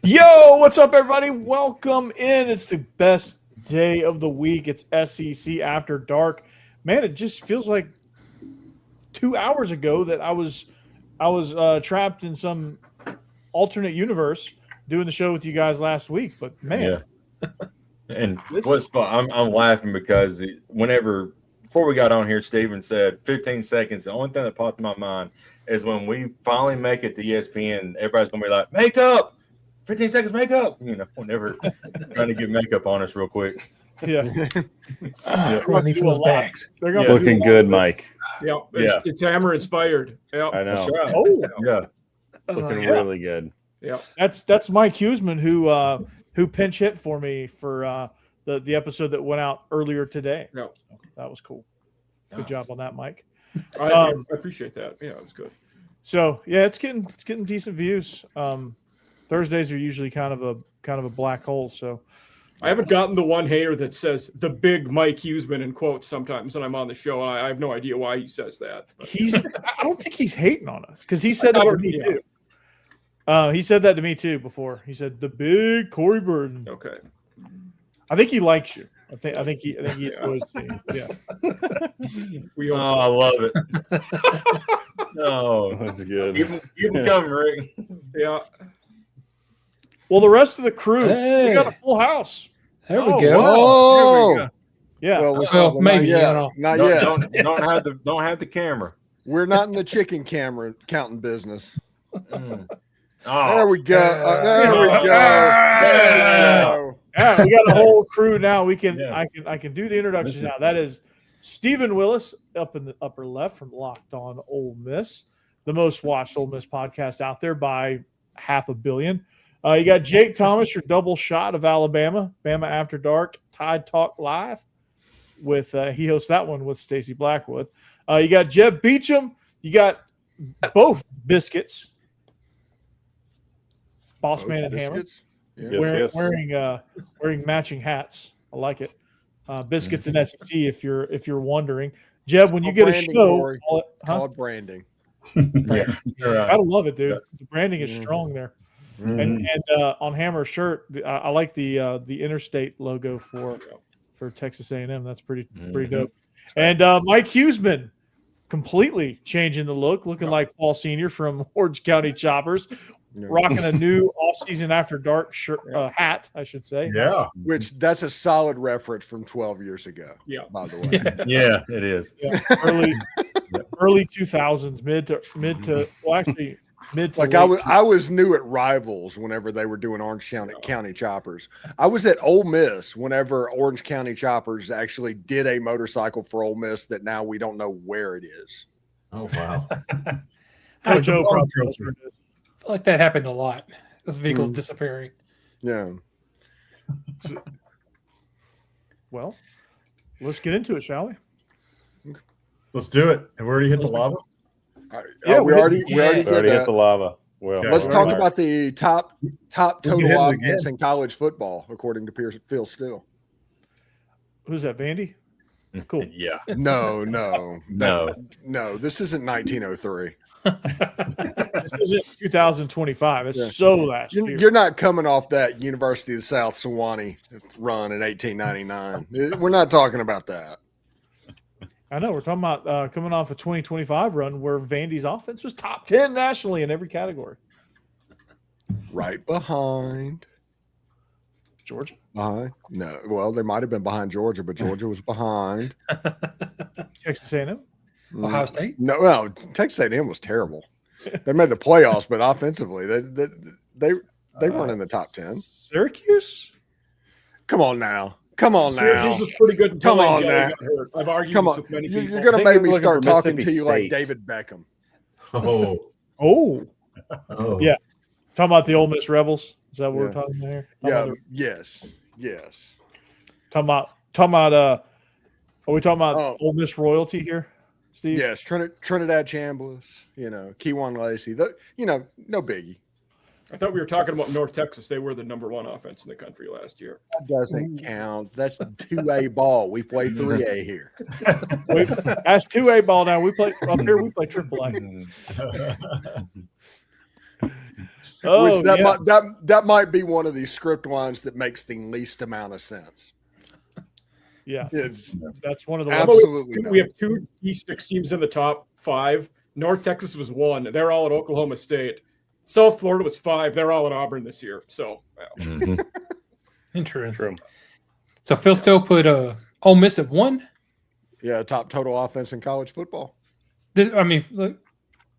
Yo, what's up, everybody? Welcome in. It's the best day of the week. It's SEC After Dark. Man, it just feels like 2 hours ago that I was trapped in some alternate universe doing the show with you guys last week. But man, yeah. And what's fun? I'm laughing because before we got on here, Steven said 15 seconds. The only thing that popped in my mind is when we finally make it to ESPN, everybody's gonna be like, "Makeup." 15 seconds makeup, whenever trying to get makeup on us real quick. Yeah. Running for those bags. Looking good, Mike. Yeah. It's Hammer inspired. Yeah. I know. Right. Oh, yeah. Looking really good. Yeah. That's Mike Huseman who pinch hit for me for the episode that went out earlier today. Yeah. That was cool. Good job on that, Mike. I appreciate that. Yeah, it was good. So yeah, it's getting decent views. Thursdays are usually kind of a black hole. So I haven't gotten the one hater that says the big Mike Huseman in quotes sometimes when I'm on the show. And I have no idea why he says that. I don't think he's hating on us because he said that to me too. He said that to me too before. He said the big Corey Burton. Okay. I think he likes you. I think he enjoys you. Yeah. I love it. No, that's good. Keep him coming, Rick. Yeah. Well, the rest of the crew, Hey. we got a full house. There we go. Wow. Oh, There we go. Yeah. Well, maybe not yet. Don't have the camera. We're not in the chicken camera counting business. Oh, There we go. There we go. Yeah, we got a whole crew now. We can Yeah. I can do the introductions now. That is Stephen Willis up in the upper left from Locked On Ole Miss, the most watched Ole Miss podcast out there by 500 million. You got Jake Thomas, your double shot of Alabama, Bama After Dark, Tide Talk Live. With he hosts that one with Stacey Blackwood. You got Jeb Beecham. You got both Biscuits, Boss Man and Hammer, Yeah. wearing matching hats. I like it. Biscuits and SEC. If you're wondering, Jeb, when you get a show, Called branding. yeah. I love it, dude. The branding is strong there. And on Hammer's shirt, I like the Interstate logo for Texas A&M. That's pretty dope. And Mike Huseman, completely changing the looking like Paul Sr. from Orange County Choppers, rocking a new off-season After Dark shirt hat, I should say. Yeah. Which that's a solid reference from 12 years ago. Yeah. By the way. Yeah, it is. Yeah, early 2000s, mid to mid to Like I was new at Rivals whenever they were doing Orange County Choppers. I was at Ole Miss whenever Orange County Choppers actually did a motorcycle for Ole Miss that now we don't know where it is. Oh wow. Joe probably. I feel like that happened a lot. Those vehicles disappearing. Yeah. Well, let's get into it, shall we? Let's do it. Have we already hit the lava? Yeah, we already said Already hit that. the lava. Well, Let's talk about the top total hit it offense in college football, according to Phil Steele. Who's that, Vandy? Cool. Yeah. No. No. This isn't 1903. This isn't 2025. It's so last year. You're not coming off that University of South Sewanee run in 1899. We're not talking about that. I know. We're talking about coming off a 2025 run where Vandy's offense was top 10 nationally in every category. Right behind Georgia? No. Well, they might have been behind Georgia, but Georgia was behind. Texas A&M? Ohio State? No, Texas A&M was terrible. They made the playoffs, but offensively, They weren't in the top 10. Syracuse? Come on now. Come on now. Syracuse was pretty good until Come on Angeli now. got hurt. I've argued Come this on. with many You're people. going to think make they're me looking start for talking to Mississippi you like State. David Beckham. Oh, Oh, oh. Yeah. talking about the Ole Miss Rebels. Is that what we're Yeah. talking about here? Yeah. Yes. Talking about. Are we talking about Oh. Ole Miss royalty here, Steve? Yes. Trinidad Chambliss, Keywan Lacey. No biggie. I thought we were talking about North Texas. They were the number 1 offense in the country last year. That doesn't count. That's 2A ball. We play 3A here. That's 2A ball now. We play up here. We play AAA. Oh, Which that might be one of these script lines that makes the least amount of sense. yeah. It's That's one of the absolutely We have 2 D6 teams in the top 5. North Texas was 1. They're all at Oklahoma State. South Florida was 5. They're all at Auburn this year. So, Interesting. True. So Phil Steele put Ole Miss at 1. top total offense in college football. Look,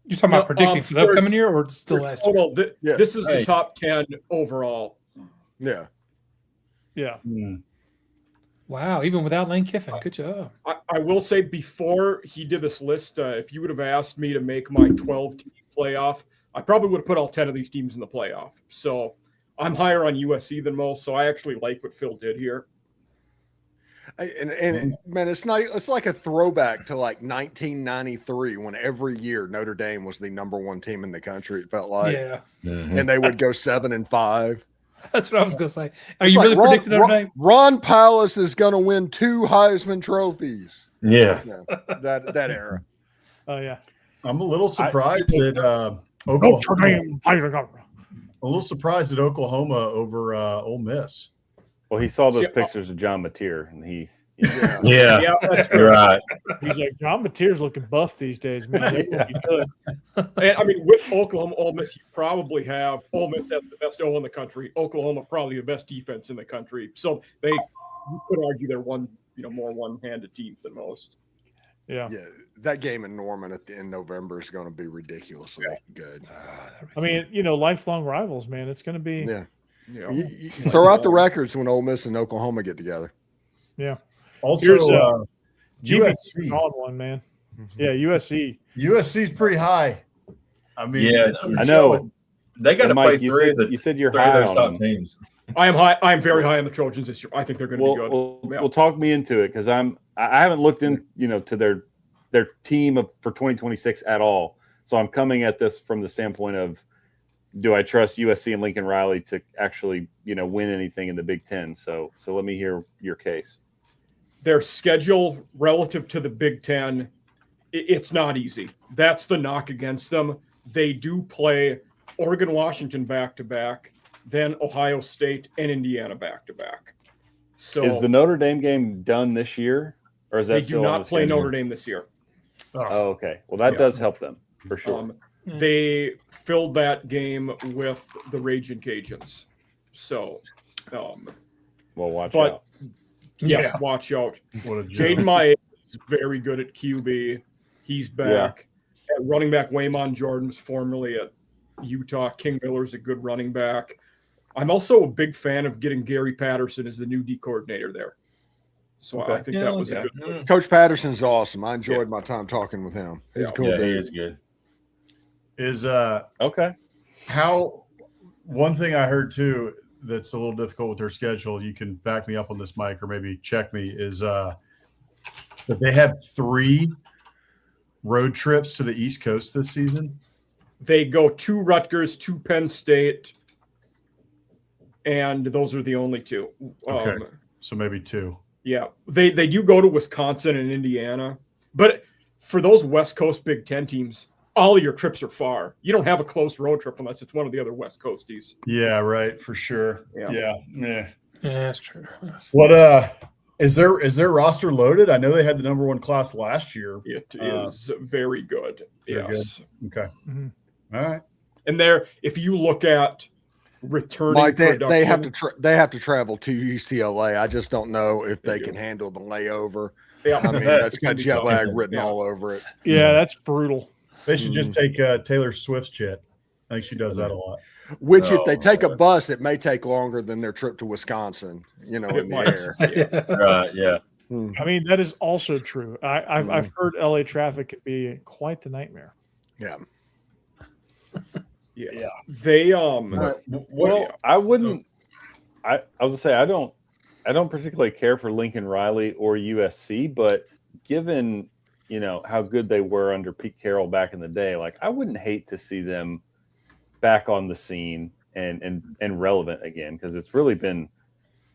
you're talking about predicting for the upcoming year or still last year? total, Yeah. this is the Hey. top 10 overall. Yeah. Yeah. Wow, even without Lane Kiffin. Good job. I will say before he did this list, if you would have asked me to make my 12-team playoff, I probably would have put all 10 of these teams in the playoff. So I'm higher on USC than most. So I actually like what Phil did here. Man, it's like a throwback to like 1993 when every year Notre Dame was the number 1 team in the country. It felt like, Yeah, and they would go 7-5. that's what I was going to say. Are It's you like really predicting Notre Dame? Ron Powlus is going to win 2 Heisman trophies. Yeah. That era. Oh yeah. I'm a little surprised that Oklahoma. Notre Dame. A little surprised at Oklahoma over Ole Miss. Well, he saw those pictures of John Mateer, and he. Yeah, that's You're right. He's like, John Mateer's looking buff these days, man. They would be good. And I mean, with Oklahoma, Ole Miss, you probably have Ole Miss has the best O in the country. Oklahoma probably the best defense in the country. So you could argue they're more one-handed teams than most. Yeah. Yeah, that game in Norman in November is going to be ridiculously good. I mean, lifelong rivals, man. It's going to be. Yeah. Yeah. You throw out the records when Ole Miss and Oklahoma get together. Yeah. Also, Here's USC. on one, man. Yeah, USC. USC's pretty high. I mean, Yeah, I know. They got to play Mike, you said you're high on top them. teams. I am high. I am very high on the Trojans this year. I think they're going to be good. Well, talk me into it because I haven't looked in, to their team for 2026 at all. So I'm coming at this from the standpoint of, do I trust USC and Lincoln Riley to actually, win anything in the Big Ten? So let me hear your case. Their schedule relative to the Big Ten, it's not easy. That's the knock against them. They do play Oregon, Washington back-to-back, then Ohio State and Indiana back-to-back. So is the Notre Dame game done this year, or is that they still do on not the play schedule? Notre Dame this year. Oh, okay. Well, that does help them for sure. They filled that game with the Raging Cajuns. So, well, watch but out. yes, watch out. What a joke. Jaden Maye is very good at QB. He's back. At running back, Waymon Jordan's formerly at Utah. King Miller's a good running back. I'm also a big fan of getting Gary Patterson as the new D coordinator there. So I think that was a good move. Coach Patterson's awesome. I enjoyed my time talking with him. He's a cool Yeah, he dude. is good. Is Okay. one thing I heard too that's a little difficult with their schedule, you can back me up on this, Mike, or maybe check me, is that they have 3 road trips to the East Coast this season. They go to Rutgers, to Penn State, and those are the only 2. Okay. So maybe 2. Yeah, they do go to Wisconsin and Indiana, but for those West Coast Big Ten teams, all of your trips are far. You don't have a close road trip unless it's one of the other West Coasties. Yeah, right, for sure. Yeah. Yeah. that's true. What is their roster loaded? I know they had the number 1 class last year. It is very good. Very Yes. Okay. Mhm. All right. And there, if you look at returning Mike, they have production- they have to travel to UCLA. I just don't know if they can handle the layover. Yeah, I mean, that's got It's jet gonna be lag tough. written Yeah. all over it. Yeah, that's brutal. They should just take Taylor Swift's jet. I think she does that a lot. Which, if they take a bus, it may take longer than their trip to Wisconsin. In the air. Right? Yeah. I mean, that is also true. I've heard LA traffic can be quite the nightmare. Yeah. Yeah. They well, I wouldn't. I was gonna say I don't particularly care for Lincoln Riley or USC, but given how good they were under Pete Carroll back in the day, like I wouldn't hate to see them back on the scene and relevant again, because it's really been,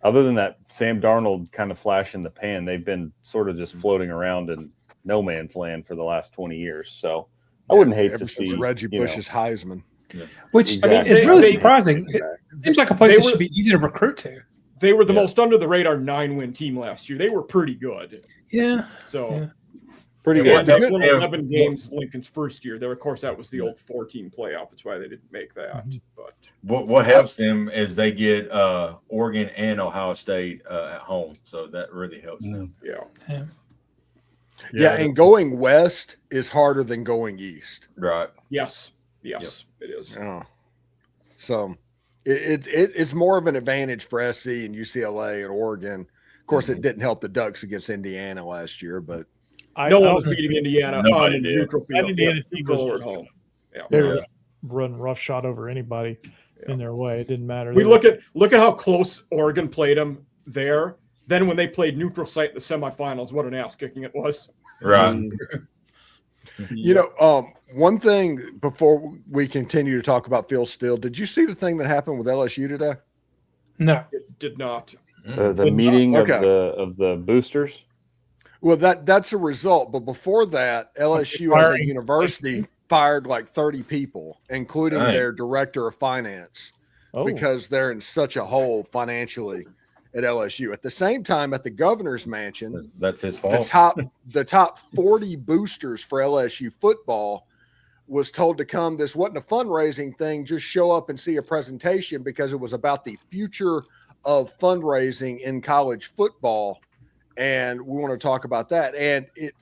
other than that Sam Darnold kind of flash in the pan, they've been sort of just floating around in no man's land for the last 20 years. So I wouldn't hate to see Reggie Bush's Heisman. Yeah. Which is really surprising. It seems like a place that should be easy to recruit to. They were the most under the radar 9-win team last year. They were pretty good. Yeah. So pretty good. They won 11 games Lincoln's first year. There, of course, that was the old 4-team playoff. That's why they didn't make that. But what helps them is they get Oregon and Ohio State at home, so that really helps them. Yeah, and going west is harder than going east. Right. Yes, it is. So it's more of an advantage for SC and UCLA and Oregon. Of course, it didn't help the Ducks against Indiana last year, but no one was beating Indiana on did. neutral field. That Indiana team was at home. They were run roughshod over anybody in their way. It didn't matter. We look at how close Oregon played them there. Then when they played neutral site in the semifinals, what an ass kicking it was. Right. One thing before we continue to talk about Phil Steele, did you see the thing that happened with LSU today? No, it did not. The meeting of the boosters. Well, that's a result. But before that, LSU as a university fired like 30 people, including their director of finance, because they're in such a hole financially at LSU. At the same time, at the governor's mansion, that's his fault. The top 40 boosters for LSU football was told to come. This wasn't a fundraising thing, just show up and see a presentation, because it was about the future of fundraising in college football. And we want to talk about that. And it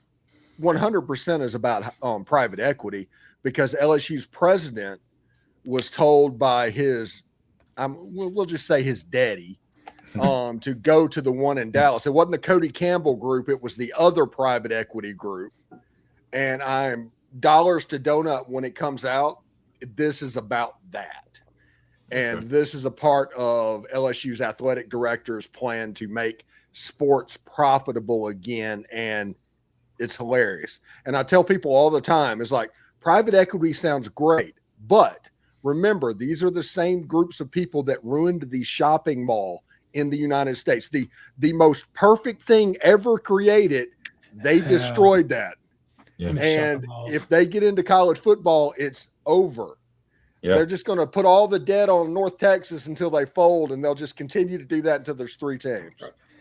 100% is about private equity, because LSU's president was told by his, we'll just say his daddy, to go to the one in Dallas. It wasn't the Cody Campbell group. It was the other private equity group. And I'm dollars to donut when it comes out. This is about that. And this is a part of LSU's athletic director's plan to make sports profitable again. And it's hilarious. And I tell people all the time, it's like, private equity sounds great, but remember, these are the same groups of people that ruined the shopping mall in the United States. The most perfect thing ever created, they destroyed that. Yeah. And if they get into college football, it's over. Yeah. They're just going to put all the debt on North Texas until they fold, and they'll just continue to do that until there's 3 teams.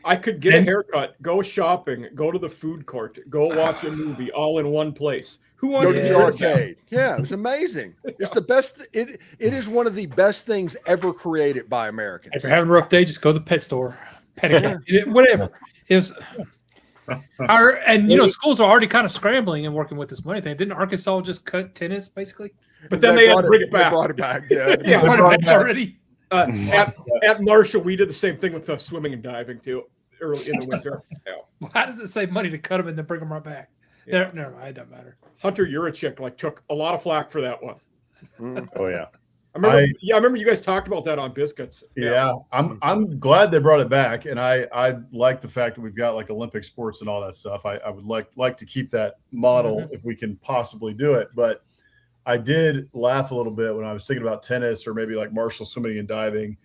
I could get a haircut, go shopping, go to the food court, go watch a movie all in one place. Who wanted go to the arcade? Yeah, it was amazing. It's the best. It is one of the best things ever created by Americans. If you're having a rough day, just go to the pet store, whatever. It was. Schools are already kind of scrambling and working with this money thing. Didn't Arkansas just cut tennis basically? But then they had to bring it back. They brought it back. Yeah, brought it back already. At Marshall, we did the same thing with swimming and diving too early in the winter. Well, how does it save money to cut them and then bring them right back? Yeah. Never mind, it doesn't matter. Hunter Yurachek took a lot of flack for that one. Oh yeah. I remember you guys talked about that on Biscuits. Yeah, I'm glad they brought it back, and I like the fact that we've got like Olympic sports and all that stuff. I would like to keep that model if we can possibly do it. But I did laugh a little bit when I was thinking about tennis or maybe like Marshall swimming and diving.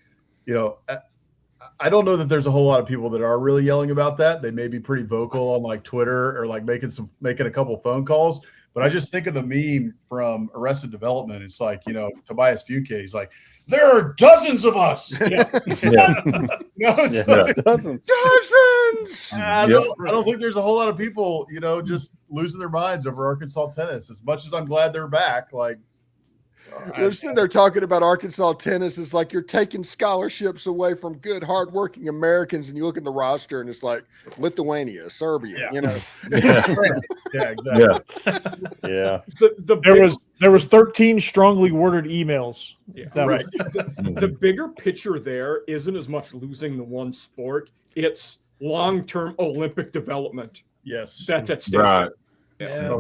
I don't know that there's a whole lot of people that are really yelling about that. They may be pretty vocal on like Twitter or like making a couple phone calls. But I just think of the meme from Arrested Development. It's like, Tobias Funke. He's like, there are dozens of us. Dozens. I don't think there's a whole lot of people, just losing their minds over Arkansas tennis. As much as I'm glad they're back, like They're sitting there talking about Arkansas tennis. It's like you're taking scholarships away from good, hardworking Americans, and you look at the roster, and it's like Lithuania, Serbia. You know, yeah, exactly. Yeah. There was 13 strongly worded emails. Yeah, right. The bigger picture there isn't as much losing the one sport; it's long-term Olympic development. Yes, That's at stake. Right. Yeah.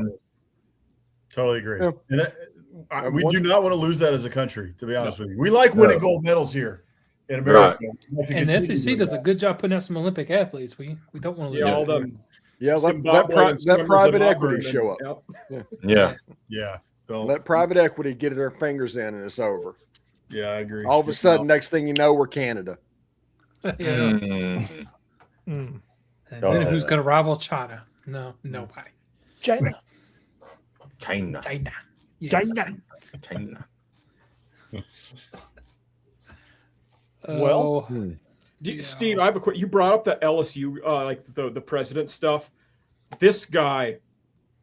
Totally agree. Yeah. And we do not want to lose that as a country, to be honest with you. We like winning gold medals here in America. Right. And the SEC does a good job putting out some Olympic athletes. We don't want to lose. Yeah, all them. Let private equity show up. Yeah. Don't, Let private equity get their fingers in, and it's over. yeah, I agree. All of a sudden, next thing you know, we're Canada. Yeah. Mm. And Don't then say who's that. going to rival China? No, nobody. China. China. Yes. China. Well, Steve, I have a quick. You brought up the LSU, like the president stuff. This guy,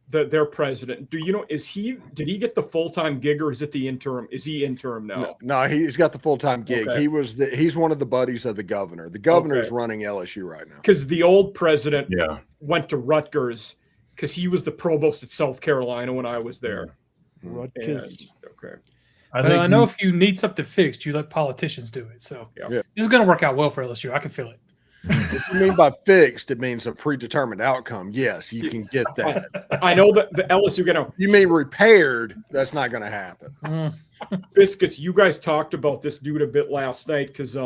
their president. Do you know? Did he get the full-time gig, or is it the interim? Is he interim now? No, he's got the full-time gig. Okay. He's one of the buddies of the governor. The governor is running LSU right now. Because the old president Yeah. went to Rutgers because he was the provost at South Carolina when I was there. Rutgers. Okay. I know if you need something fixed, you let politicians do it. So Yeah. this is going to work out well for LSU. I can feel it. If you mean by fixed, it means a predetermined outcome. Yes, you can get that. I know that the LSU You mean repaired? That's not going to happen. Biscuits. You guys talked about this dude a bit last night because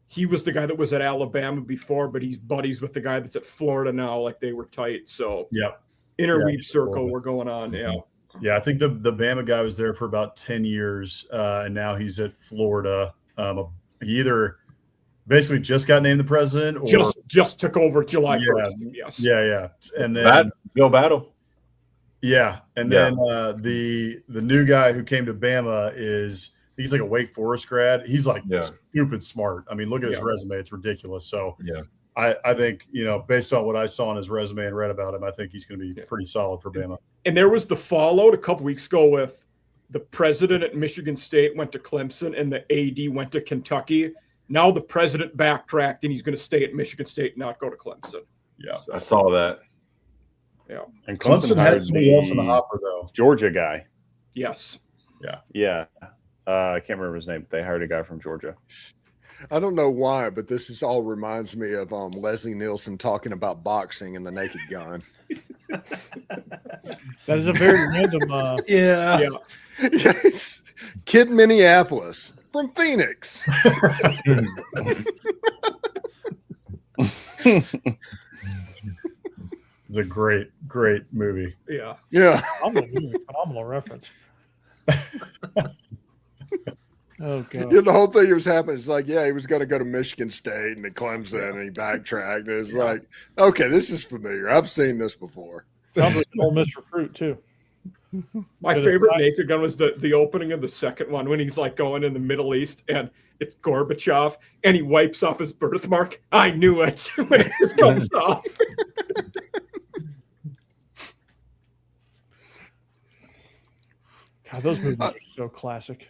he was the guy that was at Alabama before, but he's buddies with the guy that's at Florida now. Like they were tight. So interweave circle we're going on. Yeah. Yeah, I think the Bama guy was there for about 10 years, and now he's at Florida. He either basically just got named the president or just took over July 1st. Yes. Yeah. And then Bill Battle. Yeah. And then the new guy who came to Bama he's like a Wake Forest grad. He's like stupid smart. I mean, look at his resume. It's ridiculous. So I think, based on what I saw on his resume and read about him, I think he's going to be pretty solid for Bama. And there was the fallout a couple weeks ago with the president at Michigan State went to Clemson and the AD went to Kentucky. Now the president backtracked and he's going to stay at Michigan State and not go to Clemson. Yeah, so I saw that. Yeah. And Clemson has somebody else in the hopper, though. Georgia guy. Yes. Yeah. I can't remember his name, but they hired a guy from Georgia. I don't know why, but this all reminds me of Leslie Nielsen talking about boxing and the Naked Gun. That is a very random. Yeah. Yes. Kid in Minneapolis from Phoenix. It's a great movie. Yeah. Phenomenal reference. Oh god. Yeah, the whole thing was happening. It's like, he was going to go to Michigan State and then Clemson, and he backtracked. And it's like, okay, this is familiar. I've seen this before. Sounds like an Ole Miss recruit too. My favorite Naked Gun was the opening of the second one when he's like going in the Middle East and it's Gorbachev and he wipes off his birthmark. I knew it when it just comes off. God, those movies are so classic.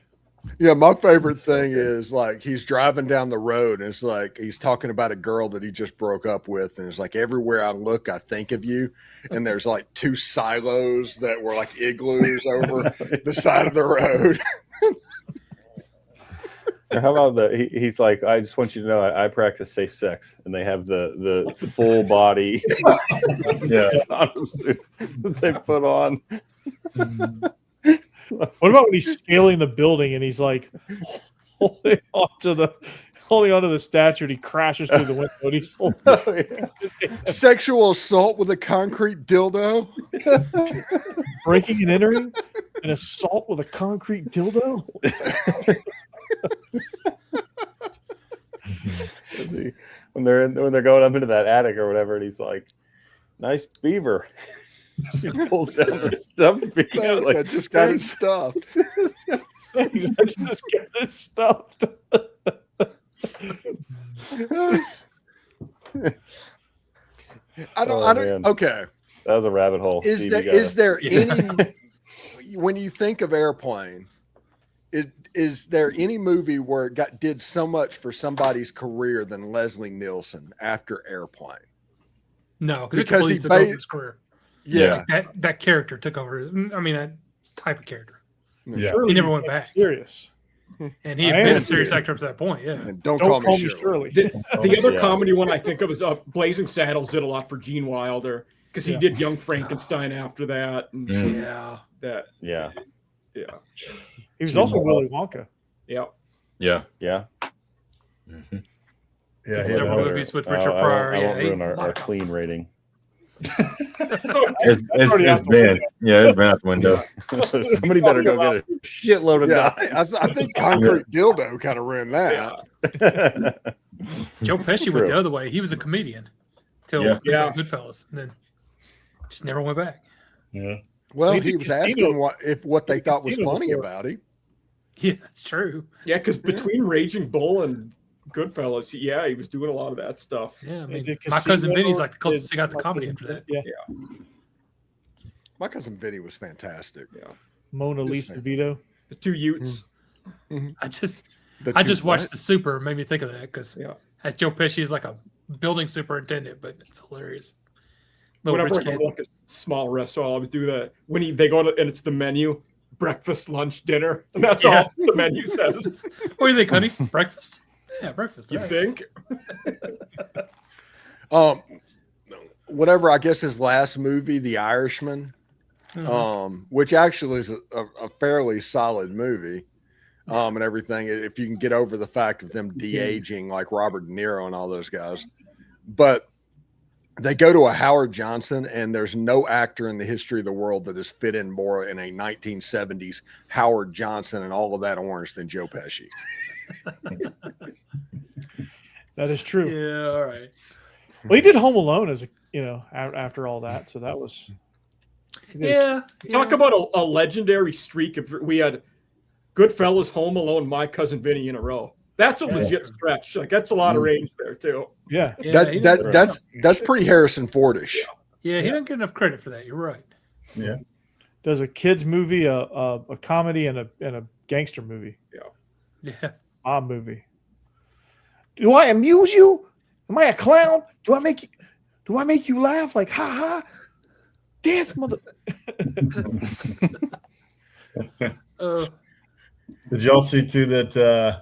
Yeah, my favorite thing is like he's driving down the road and it's like he's talking about a girl that he just broke up with, and it's like everywhere I look, I think of you. And there's like two silos that were like igloos over the side of the road. How about he's like, I just want you to know I practice safe sex, and they have the full body suits that they put on. What about when he's scaling the building and he's like holding onto the statue and he crashes through the window and he's Sexual assault with a concrete dildo. breaking and entering an assault with a concrete dildo. when they're going up into that attic or whatever, and he's like, "Nice beaver." She pulls down the stuffed beaver. I just got it stuffed. I just get it stuffed. I don't. Okay. That was a rabbit hole. Is there any? When you think of airplane, is there any movie where it did so much for somebody's career than Leslie Nielsen after Airplane? No, because he took over his career. Yeah, that character took over. I mean, that type of character. Yeah. He never went back. Serious. And he had been a serious actor up to that point. Yeah. And don't call me Shirley. The other comedy one I think of is Blazing Saddles did a lot for Gene Wilder because he did Young Frankenstein after that. And Yeah. He was also Willy Wonka. Yeah. Mm-hmm. Yeah, several movies with Richard Pryor. I won't ruin our clean rating. It's been out the window. Somebody better go get a shitload of dollars. I think Concrete Dildo kind of ran that. Joe Pesci went the other way. He was a comedian till Goodfellas, and then just never went back. Yeah. Well, he was asking what they thought was funny about him. Yeah, that's true. Yeah, because between Raging Bull and Goodfellas, he was doing a lot of that stuff. Yeah, I mean, My Cousin Vinny's like the closest he got to comedy after that. Yeah. My Cousin Vinny was fantastic. Yeah. Mona Lisa Vito. The two Utes. I just watched The Super, made me think of that because as Joe Pesci is like a building superintendent, but it's hilarious. Whenever I go to like a small restaurant, I always do that. When they go to, and it's the menu, breakfast, lunch, dinner, and that's all the menu says. What do you think, honey? Breakfast? Yeah, breakfast. You think? Whatever, I guess his last movie, The Irishman, which actually is a fairly solid movie, and everything. If you can get over the fact of them de-aging like Robert De Niro and all those guys, but they go to a Howard Johnson, and there's no actor in the history of the world that has fit in more in a 1970s Howard Johnson and all of that orange than Joe Pesci. That is true. Yeah, all right. Well, he did Home Alone as after all that, so that was. Talk about a legendary streak of we had Goodfellas, Home Alone, My Cousin Vinny in a row. That's a legit stretch. Like that's a lot of range there too. Yeah, that's pretty Harrison Fordish. Yeah, he didn't get enough credit for that. You're right. Yeah, does a kids movie, a comedy, and a gangster movie. Yeah. Mob movie. Do I amuse you? Am I a clown? Do I make you laugh? Like ha ha? Dance, mother. Did y'all see too that the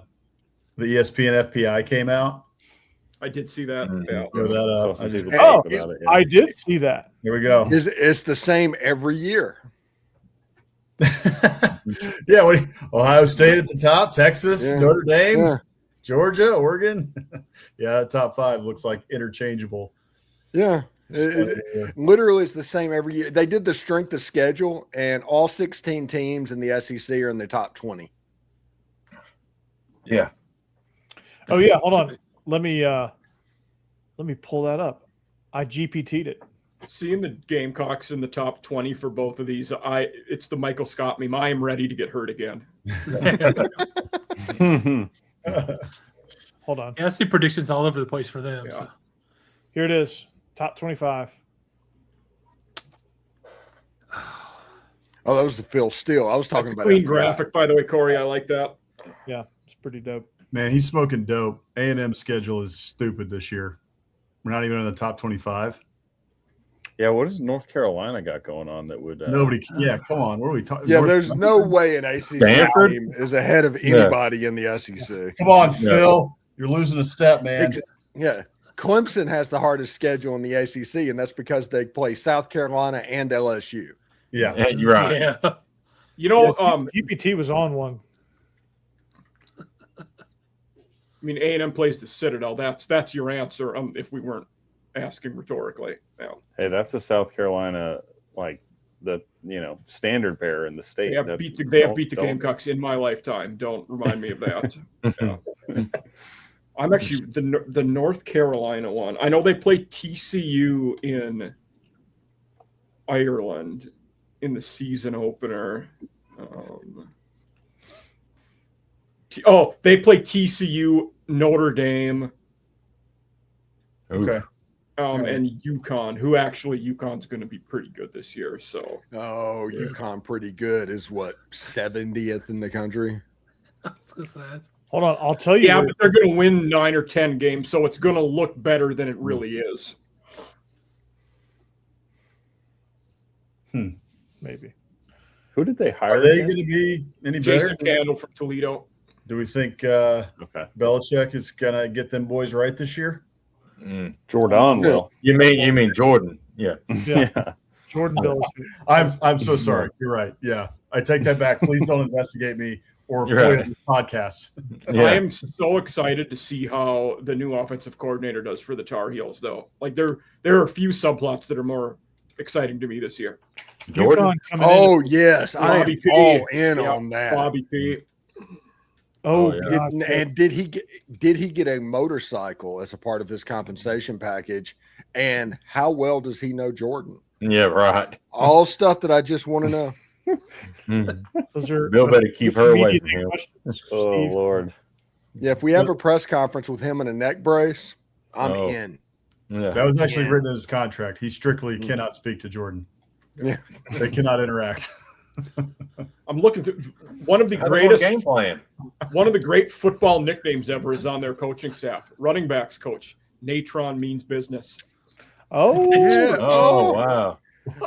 ESPN FPI came out? I did see that. I did see that. Here we go. It's the same every year. Yeah, Ohio State at the top, Texas, Notre Dame, Georgia, Oregon. Yeah, top five looks like interchangeable. Yeah. Literally, it's the same every year. They did the strength of schedule, and all 16 teams in the SEC are in the top 20. Yeah. Oh yeah, hold on. Let me pull that up. I GPT'd it. Seeing the Gamecocks in the top 20 for both of these, it's the Michael Scott meme. I am ready to get hurt again. Hold on. Yeah, I see predictions all over the place for them. Yeah. So. Here it is. Top 25. Oh, that was the Phil Steele. I was talking about clean graphic, by the way, Corey. I like that. Yeah, it's pretty dope. Man, he's smoking dope. A&M's schedule is stupid this year. We're not even in the top 25. Yeah, what does North Carolina got going on that would nobody? Yeah, come on. What are we talking? Yeah, there's no way an ACC team is ahead of anybody in the SEC. Come on, Phil. You're losing a step, man. Yeah, Clemson has the hardest schedule in the ACC, and that's because they play South Carolina and LSU. Yeah, you're right. Yeah. You know, GPT was on one. I mean, A&M plays the Citadel. That's your answer. If we weren't asking rhetorically. Yeah. Hey, that's a South Carolina, like the standard bearer in the state. They have beat the Gamecocks in my lifetime. Don't remind me of that. Yeah. I'm actually the North Carolina one. I know they play TCU in Ireland in the season opener. They play TCU, Notre Dame. Okay. And UConn, UConn's going to be pretty good this year. So, UConn pretty good is what 70th in the country. Hold on, I'll tell you. Yeah, but they're going to win 9 or 10 games, so it's going to look better than it really is. Maybe. Who did they hire? Are they going to be any Jason better? Candle from Toledo. Do we think Okay. Belichick is going to get them boys right this year? Jordan will. You mean Jordan? Yeah. Yeah. Jordan Belichick. I'm so sorry. You're right. Yeah, I take that back. Please don't investigate me or You're avoid right. this podcast. Yeah. I am so excited to see how the new offensive coordinator does for the Tar Heels, though. Like there are a few subplots that are more exciting to me this year. Jordan. Oh yes, I am Bobby P. all in Yeah, on that. Bobby P. Oh, yeah. God. And did he get a motorcycle as a part of his compensation package? And how well does he know Jordan? Yeah, right. All stuff that I just want to know. Those are Bill better keep her away immediate from him. questions, Oh Steve. Lord. Yeah, if we have a press conference with him in a neck brace, I'm Oh. in. Yeah. That was actually written in his contract. He strictly cannot speak to Jordan. Yeah. They cannot interact. I'm looking through one of the How's the greatest game plan. one of the great football nicknames ever is on their coaching staff. Running backs coach. Natron means business. Oh, Yeah. Oh wow.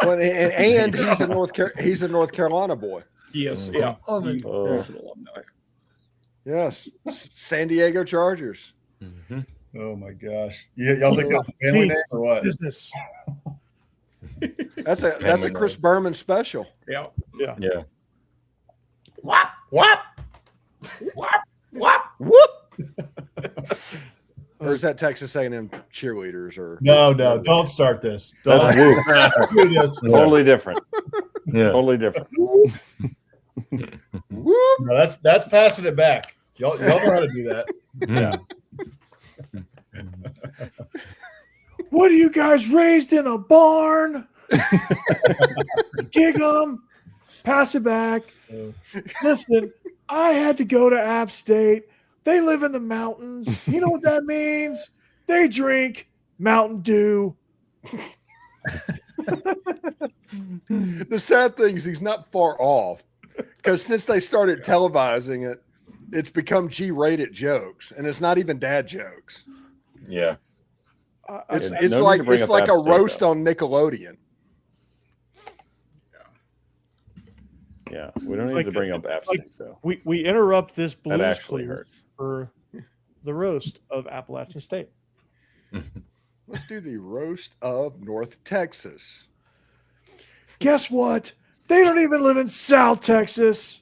But, and he's a North Carolina boy. He is, yeah. Oh, He oh. is an alumni. Yes, San Diego Chargers. Oh my gosh! Y'all think that's a family name or what? business. That's a Chris Berman special. Yeah. Yeah. Whop whop whop whop whoop. Or is that Texas A&M cheerleaders? Or No, don't start this. That's Don't whoop. do this. Totally different. Yeah. Totally different. whoop. No, that's passing it back. Y'all know how to do that. Yeah. What are you guys raised in a barn? Gig 'em, pass it back. Listen, I had to go to App State. They live in the mountains. You know what that means? They drink Mountain Dew. The sad thing is he's not far off, because since they started televising it, it's become G-rated jokes, and it's not even dad jokes. Yeah. It's no it's need like to bring it's up like a App State, roast though. on Nickelodeon. Yeah. We don't need Like to bring up App like- State, though. We interrupt this That Blues actually Clues hurts. for the roast of Appalachian State. Let's do the roast of North Texas. Guess what? They don't even live in South Texas.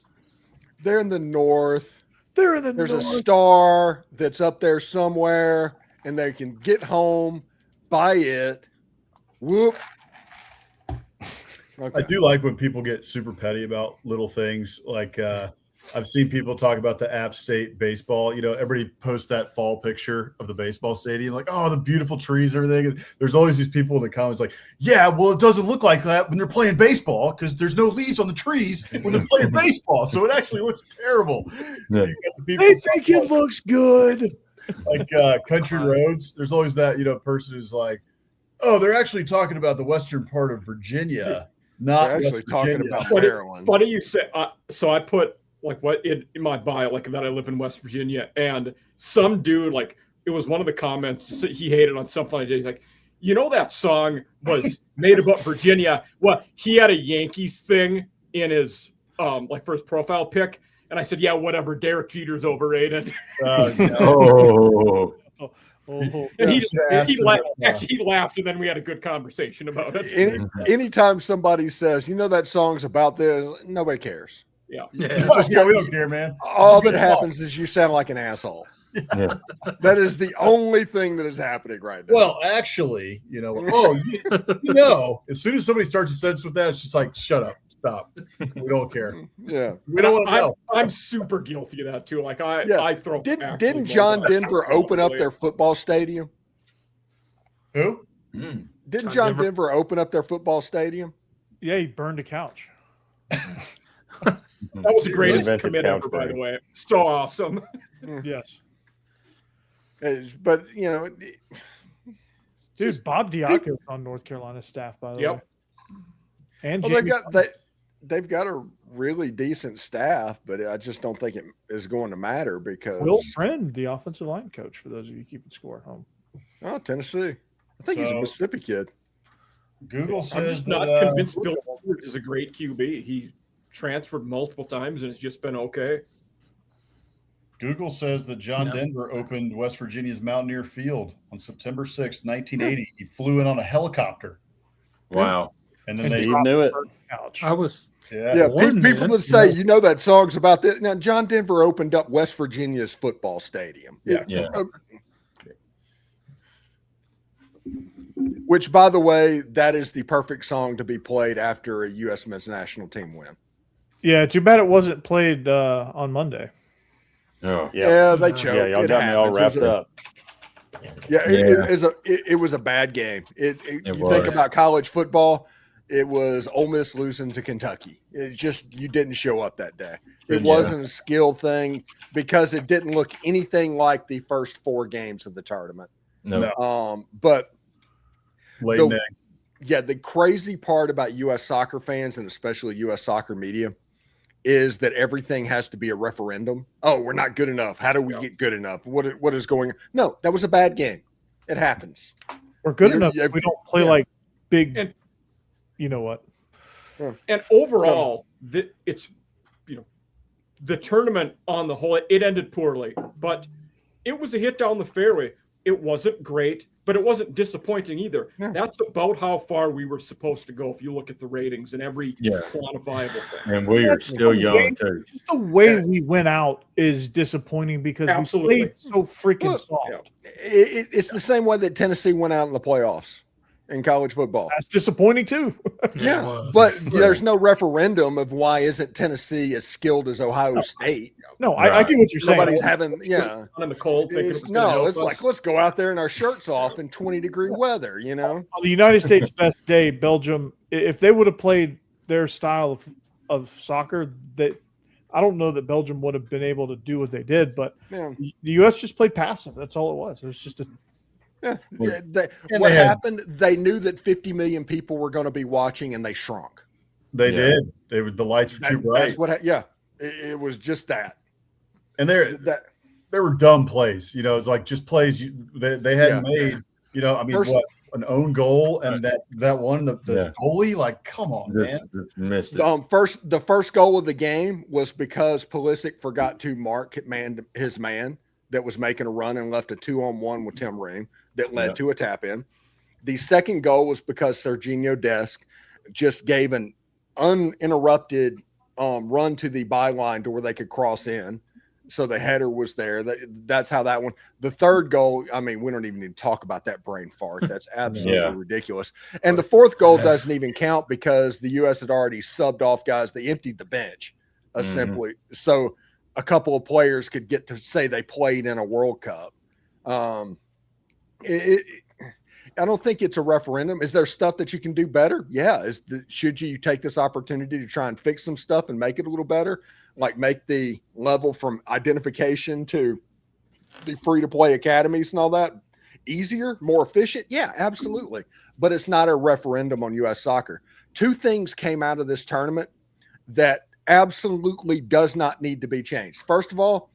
They're in the north. They're in the There's north. a star that's up there somewhere, and they can get home, buy it. Whoop. Okay. I do like when people get super petty about little things. Like I've seen people talk about the App State baseball. You know, everybody posts that fall picture of the baseball stadium, like, oh, the beautiful trees and everything. And there's always these people in the comments like, yeah, well, it doesn't look like that when they're playing baseball because there's no leaves on the trees when they're playing baseball. So it actually looks terrible. Yeah. You got the people They think it looks good. like country roads. There's always that, person who's like, oh, they're actually talking about the western part of Virginia, not They're actually West talking Virginia. about Funny- Maryland. Funny you say. So I put like what in my bio, like that I live in West Virginia, and some dude, like it was one of the comments he hated on something I did. He's like, you know, that song was made about Virginia. Well, he had a Yankees thing in his like first profile pic, and I said, yeah, whatever. Derek Jeter's overrated. Oh. And he laughed. Yeah. Actually, he laughed, and then we had a good conversation about it. Anytime somebody says, you know, that song's about this, nobody cares. Yeah. Yeah. Yeah, we don't care, man. All that happens is you sound like an asshole. Yeah. That is the only thing that is happening right now. Well, actually, as soon as somebody starts a sentence with that, it's just like, shut up, stop. We don't care. Yeah. We don't want to know. I'm super guilty of that too. Like I throw. Didn't John Denver open up their football stadium? Who? Didn't John Denver open up their football stadium? Yeah, he burned a couch. That was the greatest Reinvented commit couch ever, by the burning. way. So awesome. Yes. But Dude, Bob Diaco's on North Carolina staff, by the way. Yep. And well, Jamie they've got a really decent staff, but I just don't think it is going to matter because Will Friend, the offensive line coach, for those of you keeping score at home. Oh, Tennessee. I think he's a Mississippi kid. Google says I'm just not convinced Bill Edwards is a great QB. He transferred multiple times and it's just been okay. Google says that John Denver opened West Virginia's Mountaineer Field on September 6th, 1980. He flew in on a helicopter. Wow. And then they knew it. I was people would say, you know, that song's about that. Now, John Denver opened up West Virginia's football stadium. Yeah. Which, by the way, that is the perfect song to be played after a U.S. men's national team win. Yeah, too bad it wasn't played on Monday. Oh. Yeah, they choked. Yeah, y'all got me all wrapped up. It was a bad game. You think about college football, it was Ole Miss losing to Kentucky. It just, you didn't show up that day. It wasn't a skill thing because it didn't look anything like the first 4 games of the tournament. No. But late the crazy part about U.S. soccer fans and especially U.S. soccer media is that everything has to be a referendum. Oh, we're not good enough. How do we get good enough? What is going on? No, that was a bad game. It happens. We're good enough. We don't play like big, and, you know what? And overall, it's, you know, the tournament on the whole, it ended poorly, but it was a hit down the fairway. It wasn't great, but it wasn't disappointing either. Yeah. That's about how far we were supposed to go if you look at the ratings and every quantifiable thing. And we are still young, too. Just the way we went out is disappointing because we played so freaking soft. It's the same way that Tennessee went out in the playoffs in college football. That's disappointing, too. But there's no referendum of why isn't Tennessee as skilled as Ohio State. No, I get what you're saying. Nobody's having, in the cold. It's like, let's go out there in our shirts off in 20-degree weather, you know? On the United States' best day, Belgium, if they would have played their style of soccer, that I don't know that Belgium would have been able to do what they did, but the U.S. just played passive. That's all it was. It was just what happened, they knew that 50 million people were going to be watching, and they shrunk. They did. The lights were too bright. That's it was just that. And they were dumb plays. You know, it's like just plays they hadn't made. You know, I mean, an own goal and that one, the goalie, like, come on, man. Missed it. The first goal of the game was because Pulisic forgot to mark his man that was making a run and left a 2-on-1 with Tim Ream that led to a tap in. The second goal was because Serginho Dest just gave an uninterrupted run to the byline to where they could cross in. So the header was there. That's how that one. The third goal, I mean, we don't even need to talk about that brain fart. That's absolutely ridiculous. And the fourth goal doesn't even count because the U.S. had already subbed off guys. They emptied the bench, simply. So a couple of players could get to say they played in a World Cup. I don't think it's a referendum. Is there stuff that you can do better? Yeah. Should you take this opportunity to try and fix some stuff and make it a little better? Like make the level from identification to the free-to-play academies and all that easier, more efficient? Yeah, absolutely. But it's not a referendum on U.S. soccer. 2 things came out of this tournament that absolutely does not need to be changed. First of all,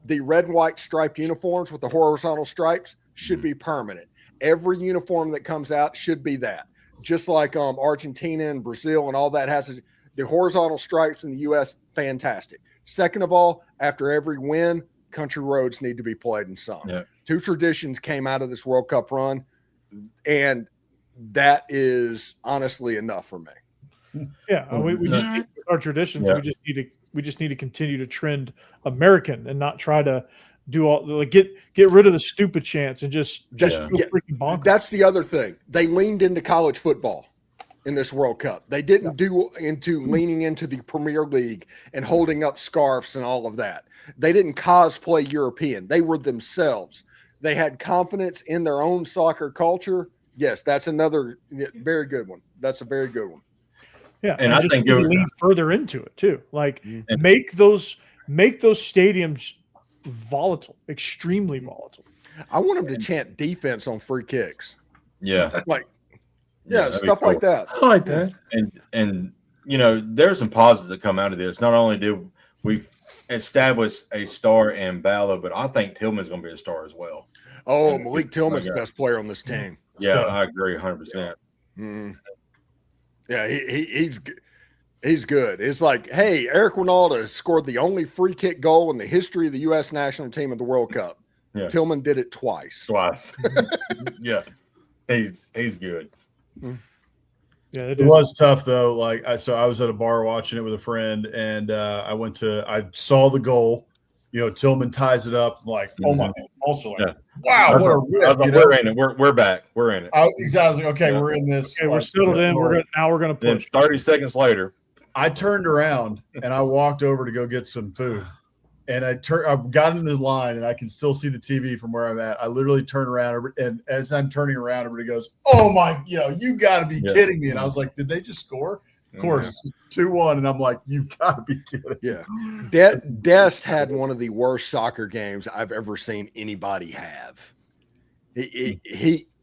the red and white striped uniforms with the horizontal stripes should be permanent. Every uniform that comes out should be that. Just like Argentina and Brazil and all that has the horizontal stripes in the U.S., fantastic. Second of all, after every win, country roads need to be played and sung. Yeah. 2 traditions came out of this World Cup run, and that is honestly enough for me. Yeah, we just need our traditions. Yeah. We just need to continue to trend American and not try to do all like get rid of the stupid chants and just freaking bonkers. That's the other thing. They leaned into college football in this World Cup. They didn't do into leaning into the Premier League and holding up scarves and all of that. They didn't cosplay European. They were themselves. They had confidence in their own soccer culture. Yes, that's another very good one. That's a very good one. Yeah, and I think lean further into it too. Like make those stadiums volatile, extremely volatile. I want them to chant defense on free kicks. Yeah, stuff like that. I like that. And there's some positives that come out of this. Not only did we establish a star in Ballo, but I think Tillman's going to be a star as well. Oh, Malik Tillman's the best player on this team. Yeah, I agree 100%. Mm. Yeah, he's good. It's like, hey, Eric Winalda scored the only free kick goal in the history of the U.S. national team at the World Cup. Yeah. Tillman did it twice. Yeah, he's good. Yeah, it was tough though. Like I was at a bar watching it with a friend, and I saw the goal. Tillman ties it up. Like, oh my! Also, like, wow, what a rip! We're in it. We're back. We're in it. Exactly. Okay, we're in this. Okay, we're settled in. We're gonna push. 30 seconds later, I turned around and I walked over to go get some food, and I got into the line, and I can still see the TV from where I'm at. I literally turn around, and as I'm turning around, everybody goes, "Oh my! You got to be kidding me!" And I was like, "Did they just score?" Of course, 2-1, and I'm like, "You've got to be kidding!" Yeah, Dest had one of the worst soccer games I've ever seen anybody have. He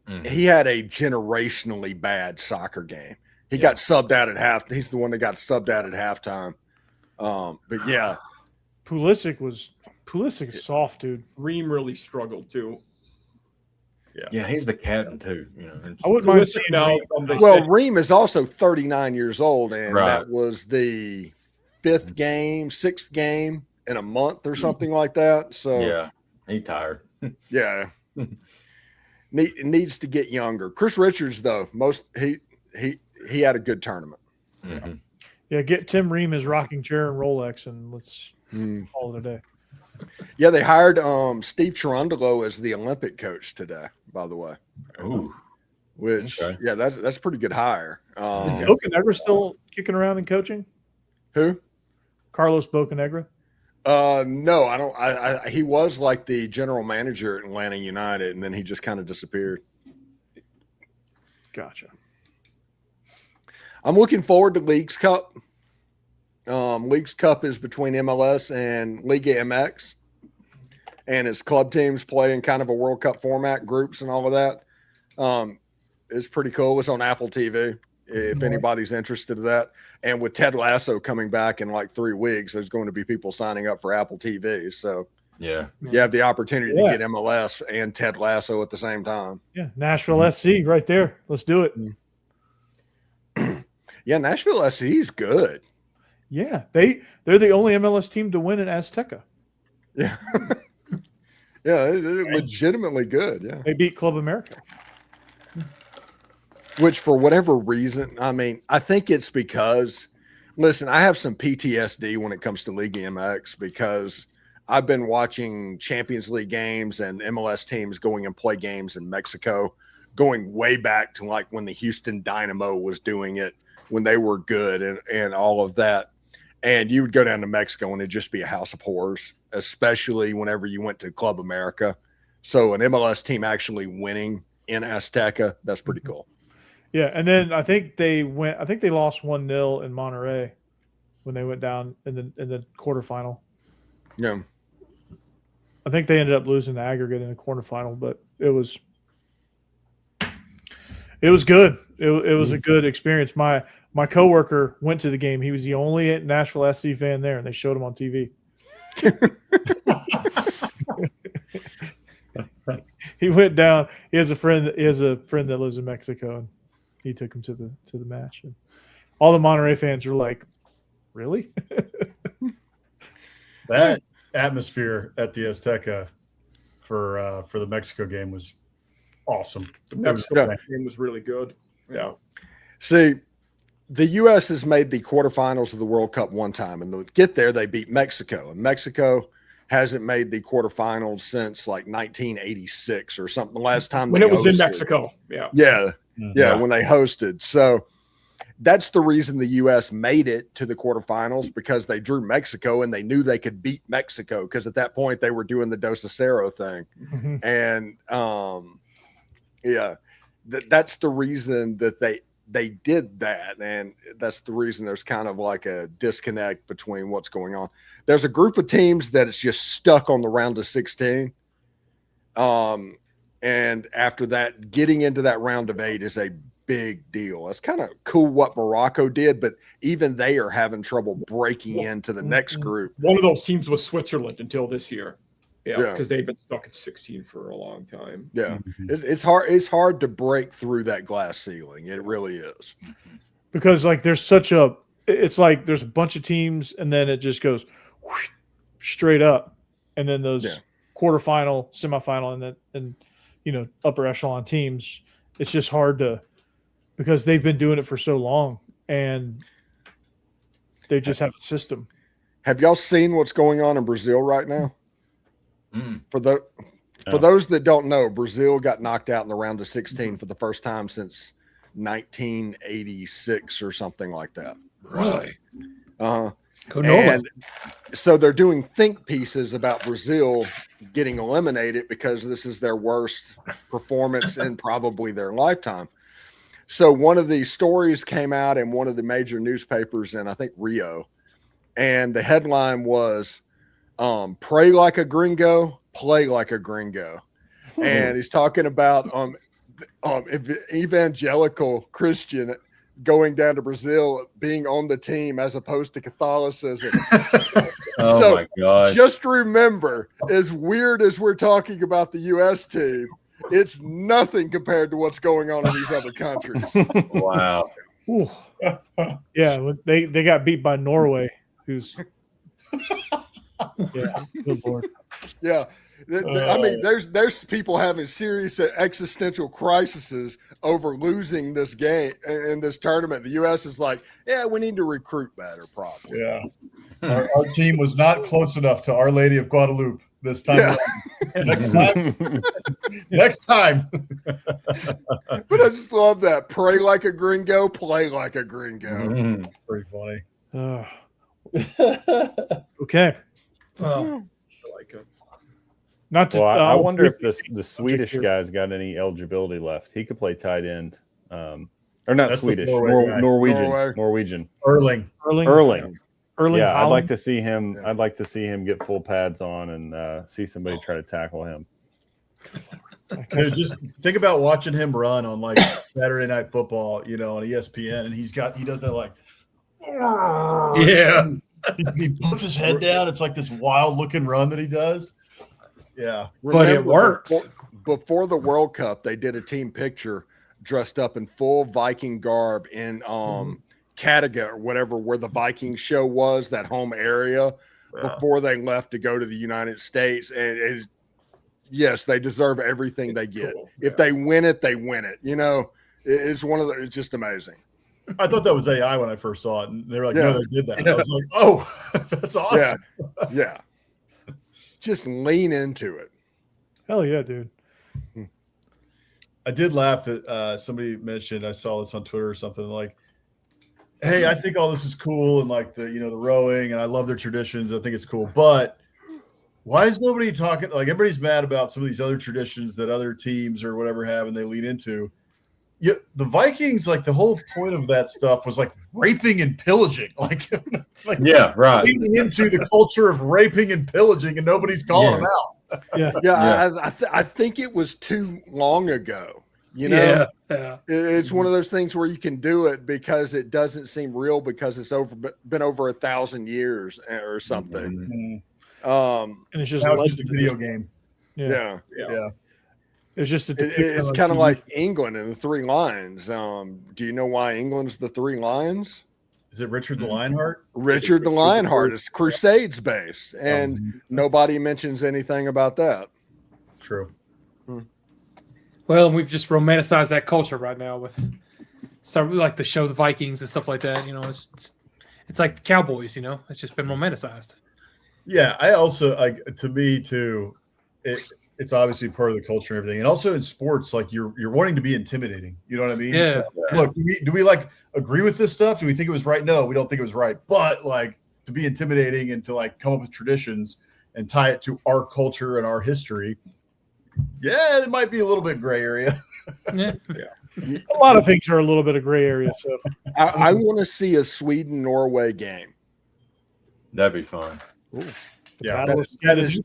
had a generationally bad soccer game. He got subbed out at half. He's the one that got subbed out at halftime. But yeah, Pulisic is soft, dude. Ream really struggled too. Yeah, he's the captain too. I wouldn't mind seeing now. Well, Ream is also 39 years old, and that was the 6th game in a month or something like that. So yeah, he's tired. Yeah, needs to get younger. Chris Richards, though, he had a good tournament. Mm-hmm. Yeah, get Tim Ream his rocking chair and Rolex, and let's call it a day. Yeah, they hired Steve Cherundolo as the Olympic coach today, by the way. Ooh. Which, that's a pretty good hire. Bocanegra still kicking around and coaching? Who? Carlos Bocanegra? No, I don't. He was like the general manager at Atlanta United, and then he just kind of disappeared. Gotcha. I'm looking forward to Leagues Cup. Leagues Cup is between MLS and Liga MX, and it's club teams playing kind of a World Cup format, groups and all of that. It's pretty cool. It's on Apple TV if anybody's interested in that. And with Ted Lasso coming back in like 3 weeks, there's going to be people signing up for Apple TV. So you have the opportunity to get MLS and Ted Lasso at the same time. Yeah, Nashville SC right there. Let's do it. Yeah, Nashville SC is good. Yeah, they're the only MLS team to win in Azteca. Yeah. Yeah, they're legitimately good. Yeah. They beat Club America. Which, for whatever reason, I think it's because, listen, I have some PTSD when it comes to Liga MX because I've been watching Champions League games and MLS teams going and play games in Mexico, going way back to like when the Houston Dynamo was doing it, when they were good and all of that. And you would go down to Mexico and it'd just be a house of horrors, especially whenever you went to Club America. So an MLS team actually winning in Azteca, that's pretty cool. Yeah, and then I think they lost 1-0 in Monterrey when they went down in the quarterfinal. Yeah. I think they ended up losing the aggregate in the quarterfinal, but it was good. It was a good experience. My coworker went to the game. He was the only Nashville SC fan there, and they showed him on TV. He went down. He has a friend that lives in Mexico, and he took him to the match. And all the Monterey fans were like, "Really?" That atmosphere at the Azteca for the Mexico game was awesome. The Mexico game was really good. Yeah. See, the U.S. has made the quarterfinals of the World Cup one time, and to get there, they beat Mexico. And Mexico hasn't made the quarterfinals since like 1986 or something. The last time when it was in Mexico. Yeah, when they hosted. So that's the reason the U.S. made it to the quarterfinals, because they drew Mexico and they knew they could beat Mexico, because at that point they were doing the Dos a Cero thing. Mm-hmm. And that's the reason that they did that, and that's the reason there's kind of like a disconnect between what's going on. There's a group of teams that is just stuck on the round of 16. And after that, getting into that round of 8 is a big deal. That's kind of cool what Morocco did, but even they are having trouble breaking into the next group. One of those teams was Switzerland until this year. Yeah, because they've been stuck at 16 for a long time. Yeah, it's hard. It's hard to break through that glass ceiling. It really is. Because like there's such a, it's like there's a bunch of teams, and then it just goes whoosh, straight up, and then those quarterfinal, semifinal, and upper echelon teams. It's just hard to, because they've been doing it for so long, and they just have a system. Have y'all seen what's going on in Brazil right now? For those that don't know, Brazil got knocked out in the round of 16 for the first time since 1986 or something like that. Really? And so they're doing think pieces about Brazil getting eliminated because this is their worst performance in probably their lifetime. So one of these stories came out in one of the major newspapers in, I think, Rio, and the headline was pray like a gringo, play like a gringo. And he's talking about evangelical Christian going down to Brazil, being on the team as opposed to Catholicism. Oh my God. Just remember, as weird as we're talking about the U.S. team, it's nothing compared to what's going on in these other countries. Wow. Yeah, they got beat by Norway, who's yeah, good Lord. Yeah. I mean, there's people having serious existential crises over losing this game in this tournament. The U.S. is like, yeah, we need to recruit better, probably. Yeah. Our team was not close enough to Our Lady of Guadalupe this time. Yeah. Next time. But I just love that. Pray like a gringo, play like a gringo. Pretty funny. Okay. I like it. Not to, I wonder if the Swedish guy's got any eligibility left. He could play tight end, or not That's Swedish, Norway. Norwegian. Erling. Yeah, Haaland. I'd like to see him. Yeah. I'd like to see him get full pads on and see somebody try to tackle him. Dude, just think about watching him run on like Saturday Night Football, on ESPN, and he does that like, yeah. He puts his head down. It's like this wild looking run that he does. Yeah, but it works. Before the World Cup, they did a team picture dressed up in full Viking garb in Kattegat or whatever, where the Viking show was, that home area, before they left to go to the United States. And yes, they deserve everything they get. Cool. If they win it, they win it. It's it's just amazing. I thought that was AI when I first saw it, and they were like, "No, they did that." I was like, "Oh, that's awesome!" Yeah. Just lean into it. Hell yeah, dude. I did laugh that somebody mentioned, I saw this on Twitter or something, like, "Hey, I think all this is cool, and like the rowing, and I love their traditions. I think it's cool, but why is nobody talking? Like, everybody's mad about some of these other traditions that other teams or whatever have, and they lean into." Yeah, the Vikings, like the whole point of that stuff was like raping and pillaging, like yeah, right, leaning into the culture of raping and pillaging, and nobody's calling them out. I think it was too long ago. It's one of those things where you can do it because it doesn't seem real because it's been over 1,000 years or something. And it's just a video game. Yeah. It's just it's kind of like England and the Three Lions. Do you know why England's the Three Lions? Is it Richard the Lionheart? Richard the Lionheart is Crusades based, and nobody mentions anything about that. True. Well, we've just romanticized that culture right now with like the show, the Vikings and stuff like that. It's like the Cowboys. It's just been romanticized. Yeah, I also to me too. It's obviously part of the culture and everything. And also in sports, like you're wanting to be intimidating. You know what I mean? Yeah. So, look, do we like agree with this stuff? Do we think it was right? No, we don't think it was right. But like to be intimidating and to like come up with traditions and tie it to our culture and our history. Yeah, it might be a little bit gray area. Yeah. A lot of things are a little bit of gray area. So I want to see a Sweden-Norway game. That'd be fun. Ooh. Yeah, that is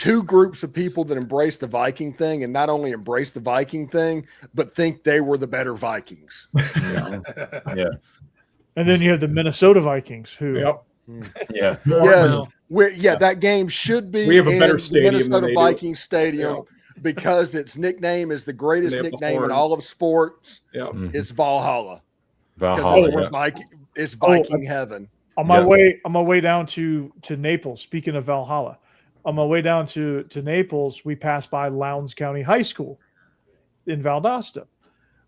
two groups of people that embrace the Viking thing, and not only embrace the Viking thing, but think they were the better Vikings. Yeah. And then you have the Minnesota Vikings, who Yep. Yeah. Yes. That game should be We have a in better the stadium than Minnesota they do. Vikings Stadium because its nickname is the greatest They have the nickname in horn. all of sports. Yep. It's Valhalla. Because Valhalla. it's where it's Viking heaven. on my way down to Naples. Speaking of Valhalla, on my way down to Naples, we passed by Lowndes County High School in Valdosta.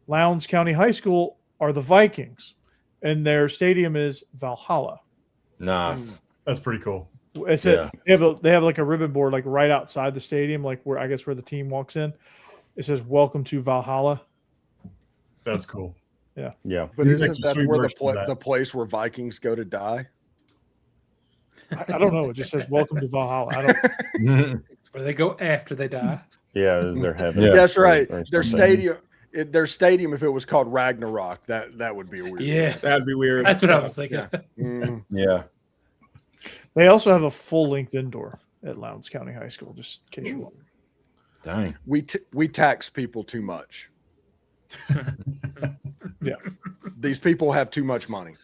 Lowndes County High School are the Vikings, and their stadium is Valhalla. Nice. That's pretty cool. It's they have like a ribbon board like right outside the stadium, like where the team walks in. It says "Welcome to Valhalla." That's cool. Yeah. But You isn't make some that sweet where version of that. the place where Vikings go to die? I don't know. It just says "Welcome to Valhalla." I don't. It's where they go after they die. Yeah, is their heaven. Yeah. That's right. Or Their something. stadium, if it was called Ragnarok, that would be weird. Yeah, That'd be weird. that's what I was thinking. Mm. Yeah. They also have a full-length indoor at Lowndes County High School. Just in case you want. Dang. We tax people too much. Yeah. These people have too much money.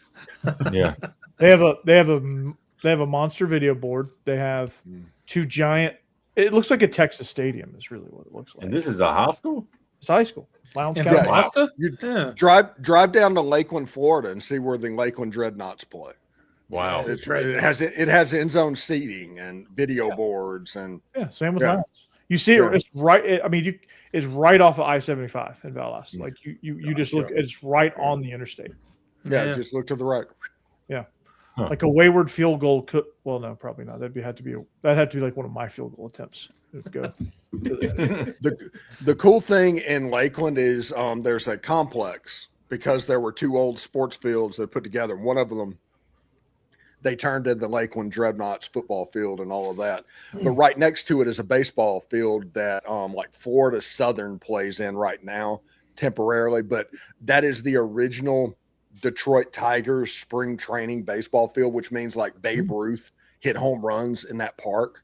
Yeah. They have a monster video board. They have two giant. It looks like a Texas stadium. Is really what it looks like. And this is a high school? It's high school. Lowndes In County. Valdosta? You Yeah. drive down to Lakeland, Florida, and see where the Lakeland Dreadnoughts play. Wow. It has end zone seating and video boards and Yeah, same with Yeah. Lowndes. You see it. Yeah. It's right. It's right off of I-75 in Valdosta. Like you just look. It's right on the interstate. yeah, just look to the right. Huh. Like a wayward field goal could. Well, no, probably not. That'd had to be like one of my field goal attempts. It would go to The cool thing in Lakeland is there's a complex because there were two old sports fields that put together. One of them they turned into the Lakeland Dreadnoughts football field and all of that. But right next to it is a baseball field that like Florida Southern plays in right now temporarily. But that is the original Detroit Tigers spring training baseball field, which means like Babe Ruth hit home runs in that park.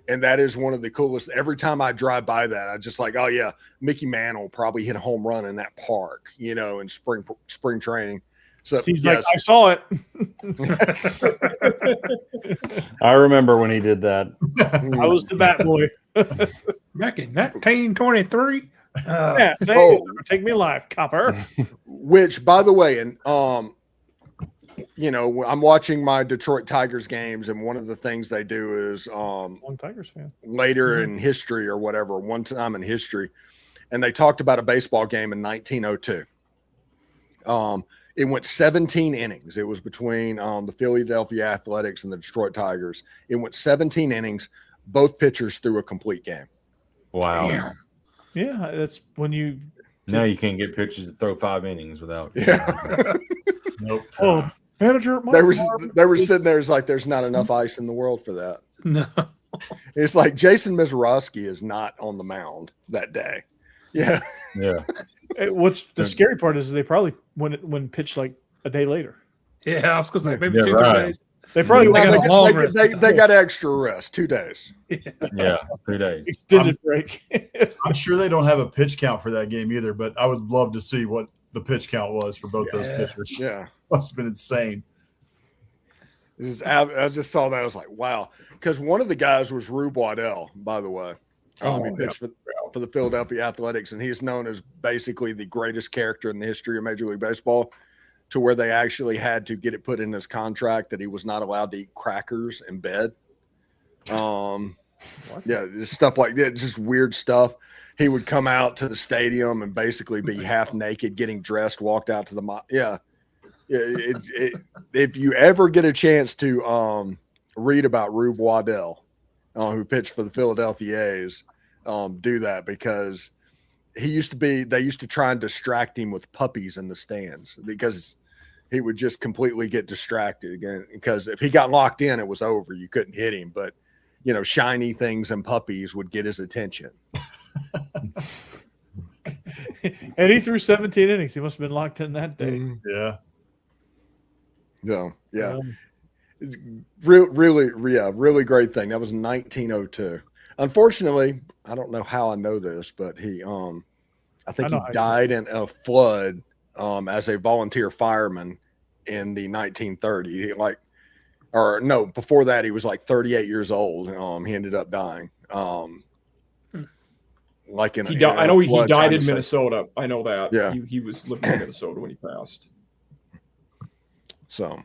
And that is one of the coolest. Every time I drive by that, I just like, oh yeah, Mickey Mantle probably hit a home run in that park, in spring training. So He's like, I saw it. I remember when he did that. I was the bat boy. Back in 1923. Yeah, take me alive, copper. Which, by the way, and I'm watching my Detroit Tigers games, and one of the things they do is Long Tigers fan. later in history or whatever, one time in history, and they talked about a baseball game in 1902. It went 17 innings. It was between the Philadelphia Athletics and the Detroit Tigers. It went 17 innings. Both pitchers threw a complete game. Wow. Damn. Yeah, that's when you. Now you can't get pitchers to throw 5 innings without. Yeah. Nope. Oh, manager. They were sitting there. It's like there's not enough ice in the world for that. No. It's like Jason Mizorowski is not on the mound that day. Yeah. Yeah. What's the scary part is they probably when pitched like a day later. Yeah, I was going to say maybe Yeah, 2 right. days. They probably They got a long rest. They got extra rest, 2 days. Yeah. 2 days. extended break. I'm sure they don't have a pitch count for that game either, but I would love to see what the pitch count was for both those pitchers. Yeah. Must have been insane. I just saw that. I was like, wow. Because one of the guys was Rube Waddell, by the way. He pitched for the Philadelphia Athletics, and he's known as basically the greatest character in the history of Major League Baseball, to where they actually had to get it put in his contract that he was not allowed to eat crackers in bed. Yeah, just stuff like that, just weird stuff. He would come out to the stadium and basically be half naked, getting dressed, walked out to the if you ever get a chance to read about Rube Waddell, who pitched for the Philadelphia A's, do that, because they used to try and distract him with puppies in the stands, because he would just completely get distracted again. Because if he got locked in, it was over. You couldn't hit him, but shiny things and puppies would get his attention. And he threw 17 innings. He must have been locked in that day. Yeah. So yeah, it's really great thing. That was 1902. Unfortunately, I don't know how I know this, but he I think he died in a flood as a volunteer fireman in the 1930s. Before that he was like 38 years old. He ended up dying. I know he died in Minnesota. I know that. Yeah. He was living in Minnesota when he passed. So,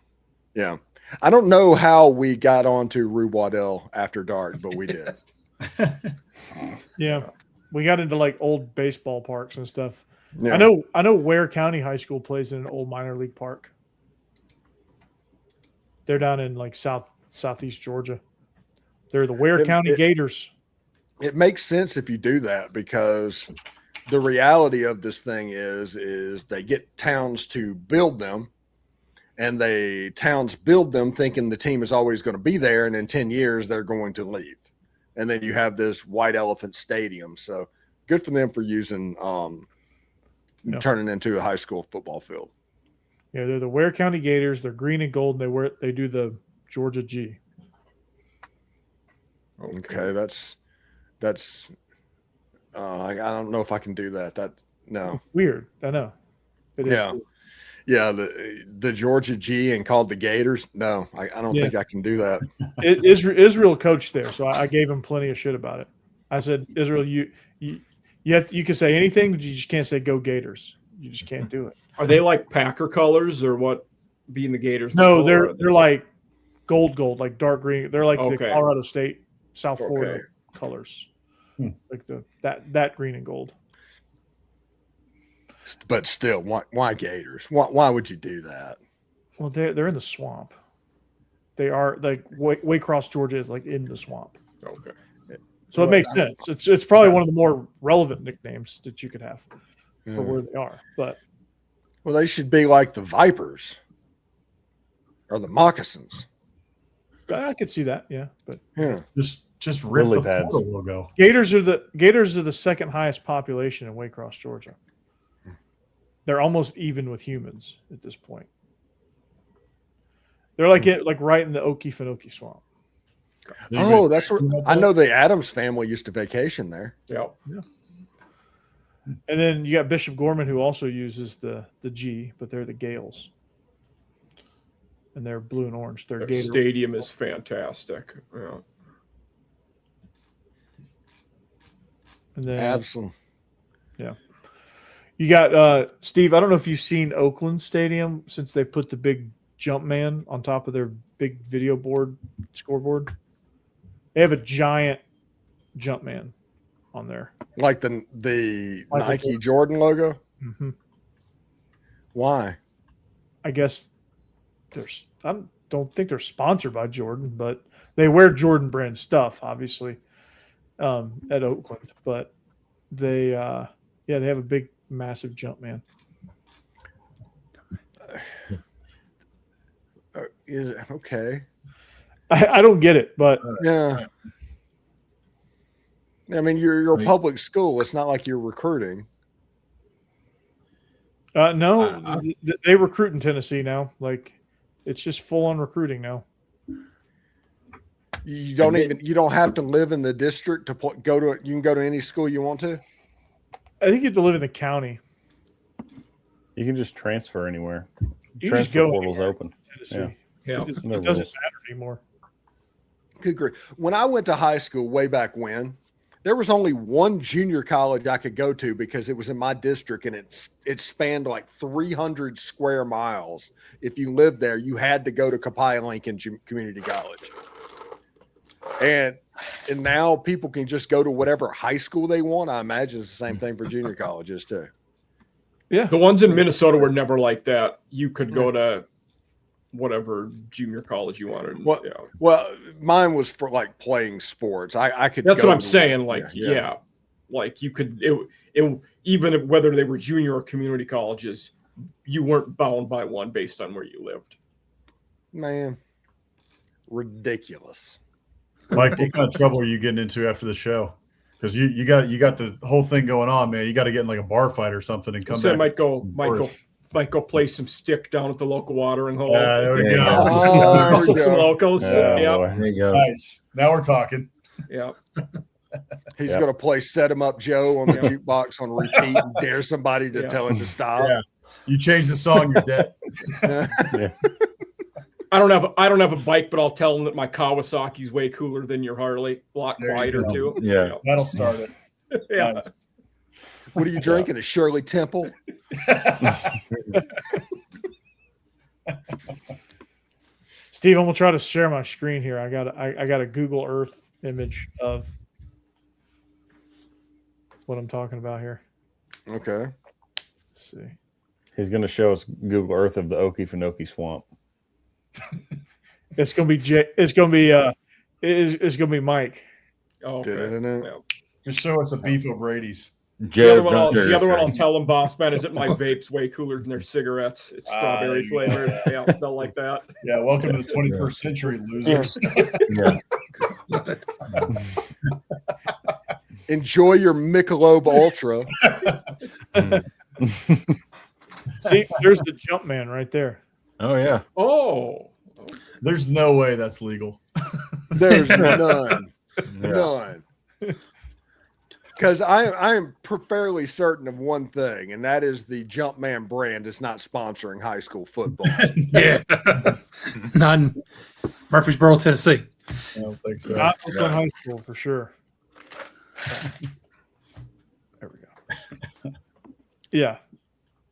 yeah. I don't know how we got onto Rue Waddell after dark, but we did. Yeah. We got into like old baseball parks and stuff. Yeah. I know Ware County High School plays in an old minor league park. They're down in like southeast Georgia. They're the Ware County Gators. It makes sense if you do that, because the reality of this thing is they get towns to build them, and towns build them thinking the team is always going to be there, and in 10 years they're going to leave. And then you have this white elephant stadium. So good for them for using turning into a high school football field. Yeah, they're the Ware County Gators. They're green and gold, and they do the Georgia G. Okay, that's I don't know if I can do that. No. Weird. I know. It is weird. Yeah, the Georgia G and called the Gators. No, I don't think I can do that. Israel coached there, so I gave him plenty of shit about it. I said, Israel, you can say anything, but you just can't say go Gators. You just can't do it. Are they like Packer colors, or what? Being the Gators? No, they're like gold, like dark green. They're like the Colorado State, South Florida colors, like that green and gold. But still, why Gators? Why would you do that? Well, they're in the swamp. They are like Waycross, Georgia is like in the swamp. Okay, so it makes sense. It's probably one of the more relevant nicknames that you could have for where they are. But they should be like the Vipers or the Moccasins. I could see that, yeah. But just rip the Florida logo. Gators are the second highest population in Waycross, Georgia. They're almost even with humans at this point. They're like right in the Okefenokee swamp. Oh, that's where I know the Adams family used to vacation there. Yeah. And then you got Bishop Gorman, who also uses the G, but they're the Gales. And they're blue and orange. Their stadium is fantastic. Yeah. And then, absolutely. Yeah. You got Steve. I don't know if you've seen Oakland Stadium since they put the big jump man on top of their big video board scoreboard. They have a giant jump man on there, like the Nike Jordan logo. Mm-hmm. Why? I guess I don't think they're sponsored by Jordan, but they wear Jordan brand stuff, obviously, at Oakland. But they they have a big, massive jump man. Is okay. I don't get it, but yeah. I mean, you're a public school. It's not like you're recruiting. No, they recruit in Tennessee now. Like, it's just full on recruiting now. You don't have to live in the district to go to. You can go to any school you want to. I think you have to live in the county. You can just transfer anywhere. You transfer just go portal's open. Tennessee. Yeah. It doesn't matter anymore. Good grief. When I went to high school way back when, there was only one junior college I could go to because it was in my district, and it spanned like 300 square miles. If you lived there, you had to go to Copiah Lincoln Community College. And now people can just go to whatever high school they want. I imagine it's the same thing for junior colleges too. Yeah. The ones in Minnesota were never like that. You could go to whatever junior college you wanted. Well, mine was for like playing sports. I could. That's what I'm saying. Like, like you could. It even whether they were junior or community colleges, you weren't bound by one based on where you lived. Man, ridiculous. Mike, what kind of trouble are you getting into after the show? Because you got the whole thing going on, man. You got to get in like a bar fight or something and come back. Might go play some stick down at the local watering hole. Yeah, there we go. Hustle some locals. Yeah, yeah. There you go. Nice. Now we're talking. Yeah. He's going to play Set 'Em Up Joe on the jukebox on repeat and dare somebody to tell him to stop. Yeah. You change the song, you're dead. I don't have a bike, but I'll tell him that my Kawasaki's way cooler than your Harley. A lot quieter too. Yeah. That'll start it. Yeah. Nice. What are you drinking? A Shirley Temple? Steve, I'm gonna try to share my screen here. I got a Google Earth image of what I'm talking about here. Okay. Let's see. He's going to show us Google Earth of the Okefenokee Swamp. It's gonna be it's gonna be Mike. Oh, okay. Just show us a beef O'Brady's. The other one I'll tell them, boss man, is that my vape's way cooler than their cigarettes. It's strawberry flavored. Yeah, they'll like that. Yeah, welcome to the 21st century, losers. Enjoy your Michelob Ultra. See, there's the jump man right there. Oh yeah. Oh. There's no way that's legal. There's none. None. Because I am fairly certain of one thing, and that is the Jumpman brand is not sponsoring high school football. Yeah. Not in Murfreesboro, Tennessee. I don't think so. Not Oakland High School for sure. There we go. Yeah.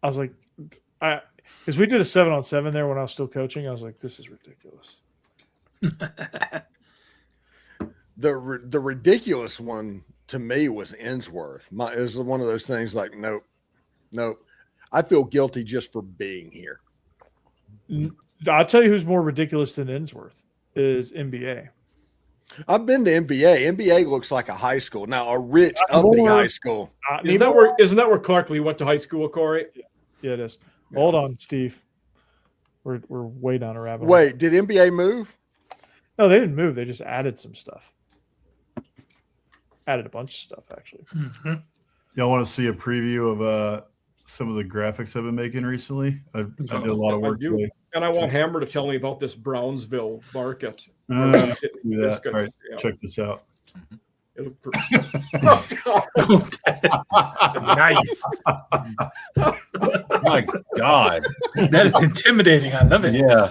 I was like, because we did a 7-on-7 there when I was still coaching. I was like, this is ridiculous. The ridiculous one to me was Innsworth. It was one of those things like, nope. I feel guilty just for being here. I'll tell you who's more ridiculous than Innsworth is NBA. I've been to NBA. NBA looks like a high school. Now, a rich, uppity high school. Isn't that where Clark Lee went to high school, Corey? Yeah, it is. Hold on, Steve. We're way down a rabbit hole. Wait, did NBA move? No, they didn't move. They just added some stuff. Added a bunch of stuff, actually. Mm-hmm. Y'all want to see a preview of some of the graphics I've been making recently? I did a lot of work today. And I want Hammer to tell me about this Brownsville market. Do that. All right, check this out. Nice. My God. That is intimidating. I love it. Yeah.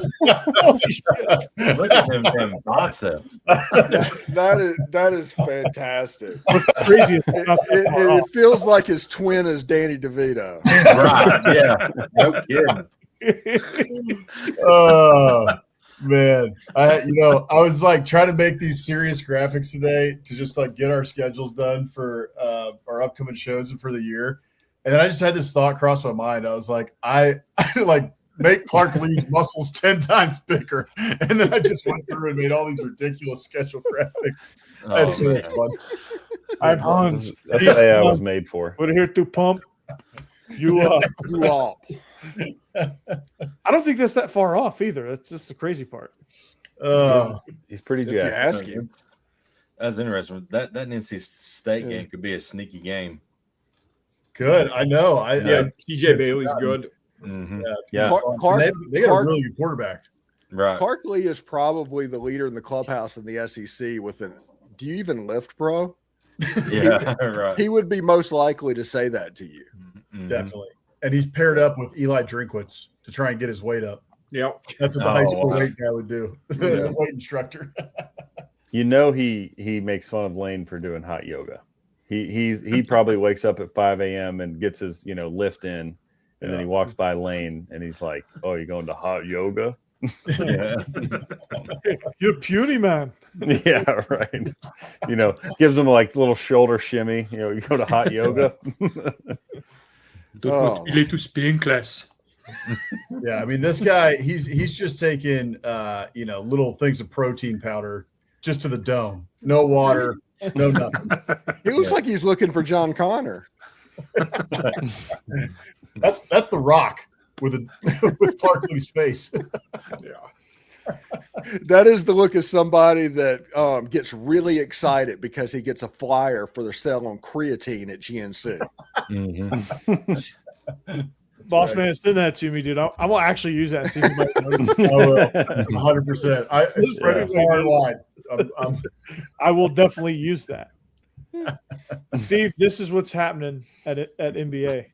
Look at them biceps. That is fantastic. Crazy. It feels like his twin is Danny DeVito. Right. Yeah. No kidding. Oh man, I was like trying to make these serious graphics today to just like get our schedules done for our upcoming shows and for the year, and then I just had this thought cross my mind. I was like, I like make Clark Lee's muscles 10 times bigger, and then I just went through and made all these ridiculous schedule graphics. I had so much fun. I'm Hans. That's what AI was made for. We're here to pump you up. You all. I don't think that's that far off either. That's just the crazy part. He's pretty If you jacked. ask him. That's interesting. That NC State game could be a sneaky game. Good, I know. TJ Bailey's good. Mm-hmm. Yeah. They got a really good quarterback. Right. Clark Lee is probably the leader in the clubhouse in the SEC with an "Do you even lift, bro?" Yeah, right. He would be most likely to say that to you. Mhm. Definitely. And he's paired up with Eli Drinkwitz to try and get his weight up. Yep. That's what the high school weight guy would do. The weight instructor. You know he makes fun of Lane for doing hot yoga. He probably wakes up at 5 a.m. and gets his lift in, and then he walks by Lane and he's like, "Oh, you're going to hot yoga?" Yeah. You're puny, man. Yeah, right. Gives him like a little shoulder shimmy. You go to hot yoga. To spin class. Yeah, I mean, this guy, he's just taking little things of protein powder just to the dome. No water, no nothing. He looks like he's looking for John Connor. That's the Rock with Clark Lee's face. Yeah. That is the look of somebody that gets really excited because he gets a flyer for their sale on creatine at GNC. Mm-hmm. Boss man, send that to me, dude. I will actually use that. And see if anybody knows. I will, 100%. I spread it far and wide. I will definitely use that. Steve, this is what's happening at NBA.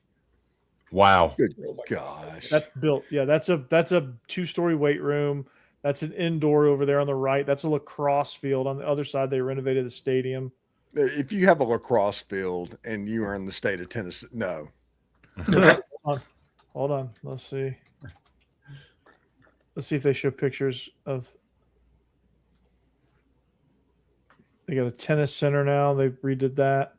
Wow. Good gosh. That's built. Yeah, that's a 2-story weight room. That's an indoor over there on the right. That's a lacrosse field. On the other side, they renovated the stadium. If you have a lacrosse field and you are in the state of Tennessee, no. Hold on. Let's see. Let's see if they show pictures of. They got a tennis center now. They redid that.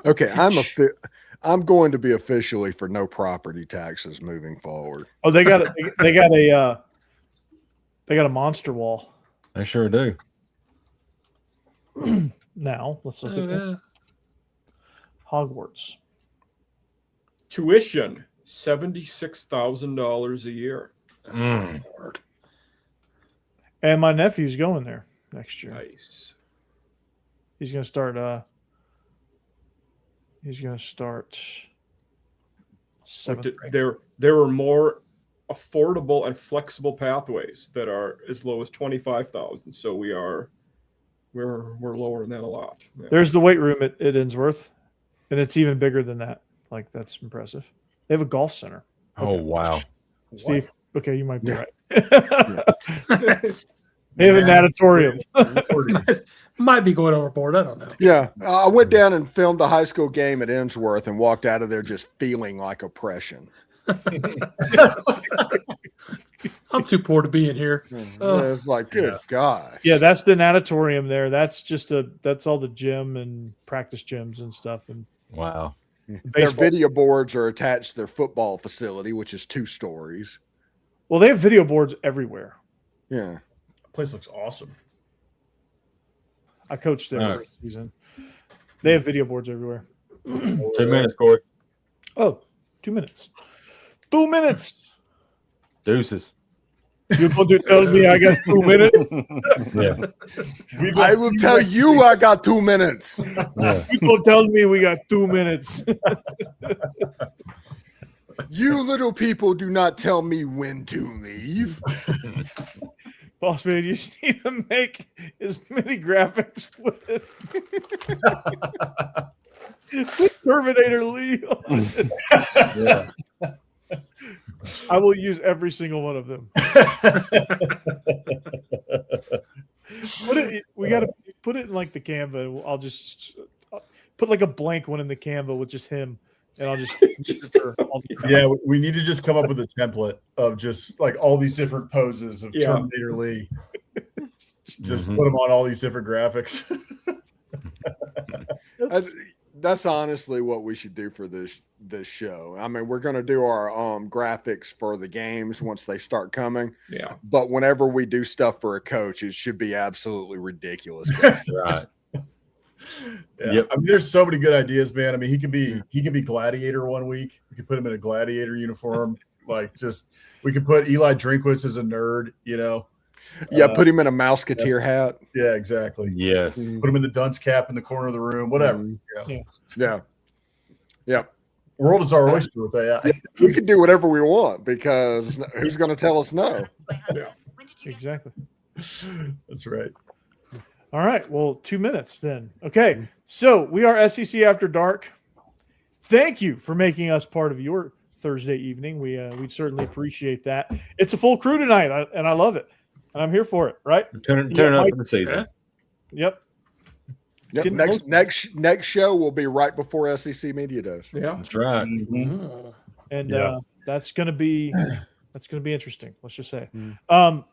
Okay, I'm going to be officially for no property taxes moving forward. Oh, they got a monster wall. They sure do. Now let's look at this. Hogwarts Tuition $76,000 a year. and my nephew's going there next year. Nice. He's going to start. Seventh grade. There are more affordable and flexible pathways that are as low as 25,000. So we're lower than that a lot. Yeah. There's the weight room at Innsworth, and it's even bigger than that. Like, that's impressive. They have a golf center. Oh, wow. Steve, okay, you might be right. That's- They have a natatorium. might be going overboard. I don't know. Yeah, I went down and filmed a high school game at Innsworth and walked out of there just feeling like oppression. I'm too poor to be in here. It's like, good gosh. Yeah, that's the natatorium there. That's just that's all the gym and practice gyms and stuff. And Wow. Their baseball. video boards are attached to their football facility, which is 2 stories. Well, they have video boards everywhere. Yeah. Place looks awesome. I coached there All right. first season. They have video boards everywhere. 2 minutes, Corey. Oh, 2 minutes. 2 minutes. Deuces. You're going to tell me I got 2 minutes? Yeah. I will tell you I got 2 minutes. You're going to tell me we got 2 minutes. You little people do not tell me when to leave. Boss man, you just need to make as many graphics with Terminator Lee on it. Yeah. I will use every single one of them. We got to put it in like the Canva. I'll just put like a blank one in the Canva with just him, and I'll just Yeah, we need to just come up with a template of just like all these different poses of Terminator Lee. Just put them on all these different graphics. That's honestly what we should do for this show. I mean, we're going to do our graphics for the games once they start coming. Yeah. But whenever we do stuff for a coach, it should be absolutely ridiculous. Right. Yeah. Yep. I mean, there's so many good ideas, man. I mean, he could be Gladiator one week. We could put him in a Gladiator uniform. Like, just we could put Eli Drinkwitz as a nerd. You know. Yeah, put him in a Mouseketeer hat. Yeah, exactly. Yes. Put him in the dunce cap in the corner of the room. Whatever. Yeah. World is our oyster with AI. We can do whatever we want because who's going to tell us no? exactly. That's right. All right. Well, 2 minutes then. Okay. So we are SEC After Dark. Thank you for making us part of your Thursday evening. We certainly appreciate that. It's a full crew tonight, and I love it. And I'm here for it. Right? Turn up for the season. Yep. Yep. Next show will be right before SEC Media Days. Yeah. That's right. And that's going to be interesting. Let's just say.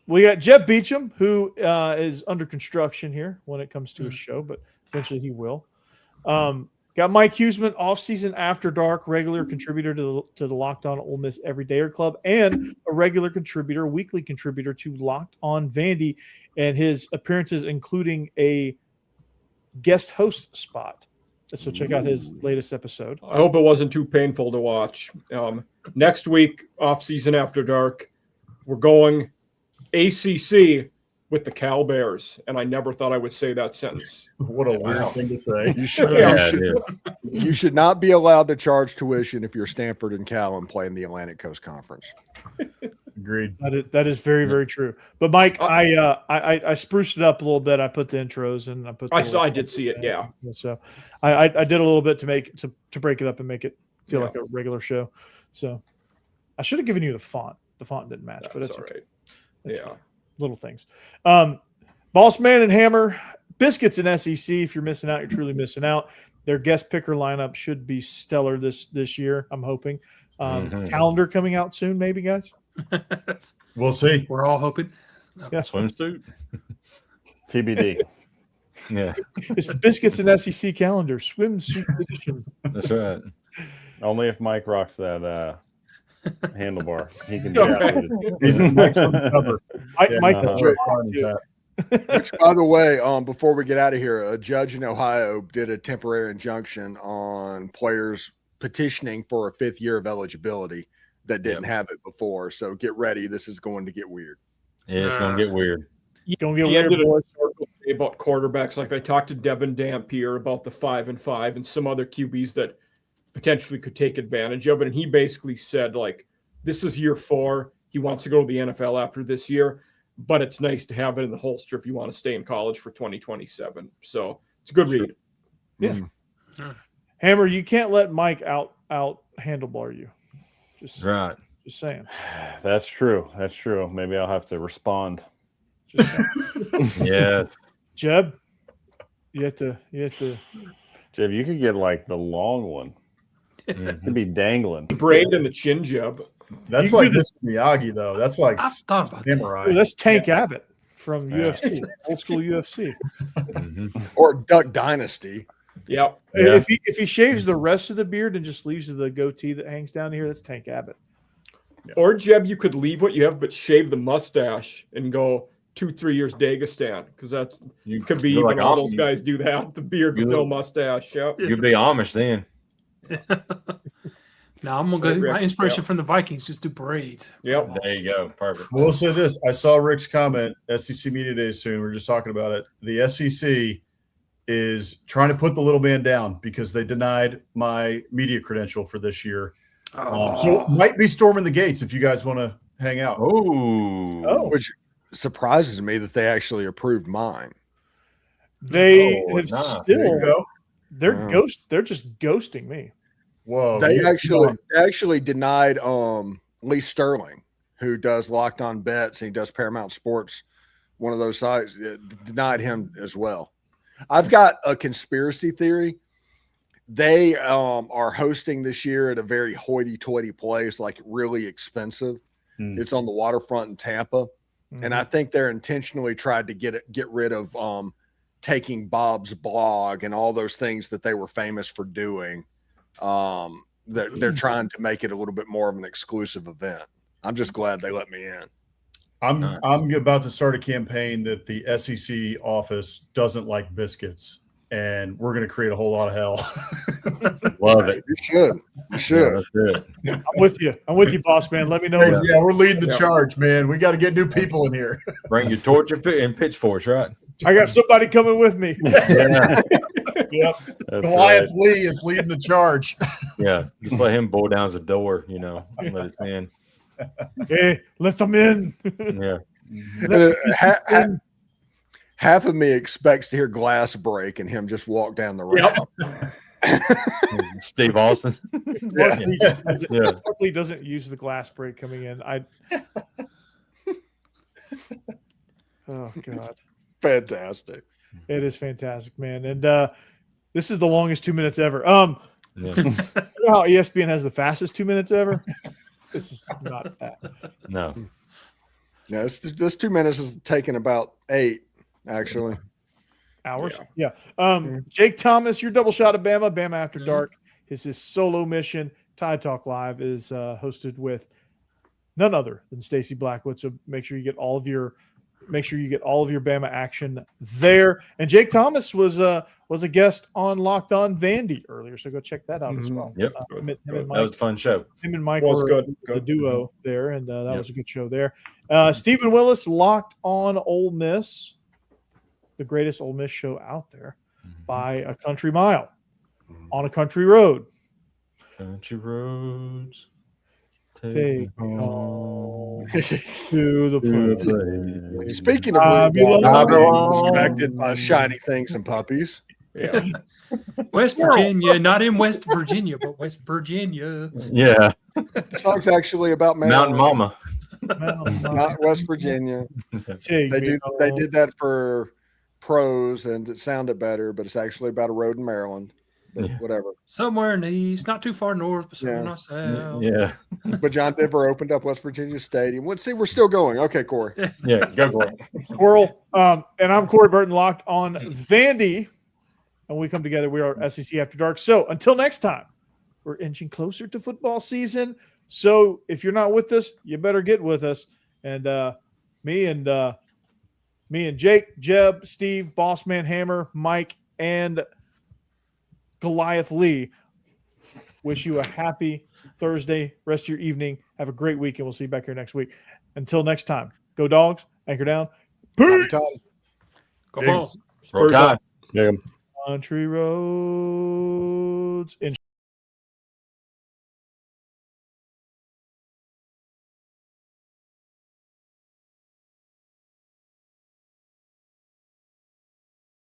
We got Jeb Beecham, who is under construction here when it comes to a show, but eventually he will. Got Mike Huseman, off-season After Dark, regular contributor to the Locked On Ole Miss Everydayer Club, and a regular contributor, weekly contributor to Locked On Vandy, and his appearances including a guest host spot. So check out his latest episode. I hope it wasn't too painful to watch. Next week, off-season After Dark, we're going ACC with the Cal Bears, and I never thought I would say that sentence. What a weird thing to say. You should not be allowed to charge tuition if you're Stanford and Cal and play in the Atlantic Coast Conference. Agreed. That is very, very true. But Mike, I spruced it up a little bit. I put the intros and I did see it. Yeah. So I did a little bit to make to break it up and make it feel like a regular show. So I should have given you the font. The font didn't match, but it's all okay. right. It's fine. Little things. Boss Man and Hammer, Biscuits and SEC. If you're missing out, you're truly missing out. Their guest picker lineup should be stellar this year. I'm hoping. Calendar coming out soon, maybe, guys. We'll see. We're all hoping. Yeah. Swimsuit. TBD. Yeah, It's the Biscuits and SEC calendar swimsuit edition. that's right. Only if Mike rocks that handlebar, he can be outfitted. He's Mike's on the cover. Mike, Which, by the way, before we get out of here, a judge in Ohio did a temporary injunction on players petitioning for a 5th year of eligibility that didn't have it before. So get ready. This is going to get weird. Yeah, it's gonna get weird. Don't get He weird, ended boys. about quarterbacks. Like, they talked to Devin Dampier about the 5-5 and some other QBs that potentially could take advantage of it. And he basically said, like, this is year 4. He wants to go to the NFL after this year, but it's nice to have it in the holster if you want to stay in college for 2027. So it's a good read. Yeah. Hammer, you can't let Mike out handlebar you. Just saying. That's true. That's true. Maybe I'll have to respond. Yes. Jeb, you have to. Jeb, you could get like the long one. It'd be dangling. Braid and the chin jab. That's like Mr. Miyagi, though. That's like samurai. Ooh, that's Tank Abbott from UFC, old school UFC. Or Duck Dynasty. Yep. Yeah. If he shaves the rest of the beard and just leaves the goatee that hangs down here, that's Tank Abbott. Or, Jeb, you could leave what you have, but shave the mustache and go 2-3 years Dagestan, because that could be even all those guys do that. The beard with no mustache. Yep. You'd be Amish then. No, I'm gonna go. My inspiration from the Vikings, just do braids. Yep. There you go. Perfect. We'll say this. I saw Rick's comment, SEC Media Day soon. We're just talking about it. The SEC is trying to put the little man down because they denied my media credential for this year. So might be storming the gates if you guys want to hang out. Oh. Which surprises me that they actually approved mine. They have There still. you go. They're just ghosting me. Whoa. They actually denied Lee Sterling, who does Locked On Bets and he does Paramount Sports, one of those sites, denied him as well. I've got a conspiracy theory. They are hosting this year at a very hoity-toity place, like really expensive. It's on the waterfront in Tampa. And I think they're intentionally tried to get rid of taking Bob's blog and all those things that they were famous for doing. They're trying to make it a little bit more of an exclusive event. I'm just glad they let me in. I'm about to start a campaign that the SEC office doesn't like biscuits, and we're going to create a whole lot of hell. Love it. You should. Yeah, that's it. I'm with you, boss man. Let me know. Yeah, we're leading the charge, man. We got to get new people in here. Bring your torch and pitchforks, right? I got somebody coming with me. Yeah. Yep. That's Goliath right. Lee is leading the charge. Yeah. Just let him bowl down the door, and let us in. Hey, let them in. Yeah. Half of me expects to hear glass break and him just walk down the ramp. Steve Austin. Yeah. Hopefully, doesn't use the glass break coming in. Oh God, Fantastic. it is fantastic, man. And this is the longest 2 minutes ever. Yeah. You know how ESPN has the fastest 2 minutes ever? This is not that. No. Yeah, this 2 minutes is taking about 8, actually. Hours. Yeah. Jake Thomas, your double shot of Bama After Dark is his solo mission. Tide Talk Live is hosted with none other than Stacey Blackwood. So make sure you get all of your Bama action there. And Jake Thomas was a guest on Locked On Vandy earlier, so go check that out as well. Yep. Him and Mike, That was a fun show. him and Mike Was were good. the duo there, and that Yep. was a good show there. Stephen Willis, Locked On Ole Miss, the greatest Ole Miss show out there by a country mile on a country road. Country roads Take me home to the place. Speaking of I being belong. distracted by shiny things and puppies. Yeah. West Virginia, not in West Virginia, but West Virginia. Yeah. The song's actually about Mountain Maryland, Mama. not West Virginia. Take They me they home. did that for prose and it sounded better, but it's actually about a road in Maryland. But Yeah. whatever. Somewhere in the east, not too far north, but somewhere not south. Yeah. But John Denver opened up West Virginia Stadium. Let's see, we're still going. Okay, Corey. Yeah. Go for it. Squirrel. And I'm Corey Burton, locked on Vandy. And we come together. We are SEC After Dark. So until next time, we're inching closer to football season. So if you're not with us, you better get with us. And me and Jake, Jeb, Steve, Bossman Hammer, Mike, and Goliath Lee wish you a happy Thursday, rest of your evening. Have a great week, and we'll see you back here next week. Until next time, go Dogs, anchor down. Peace. Go Balls. Roll Tide. Country roads.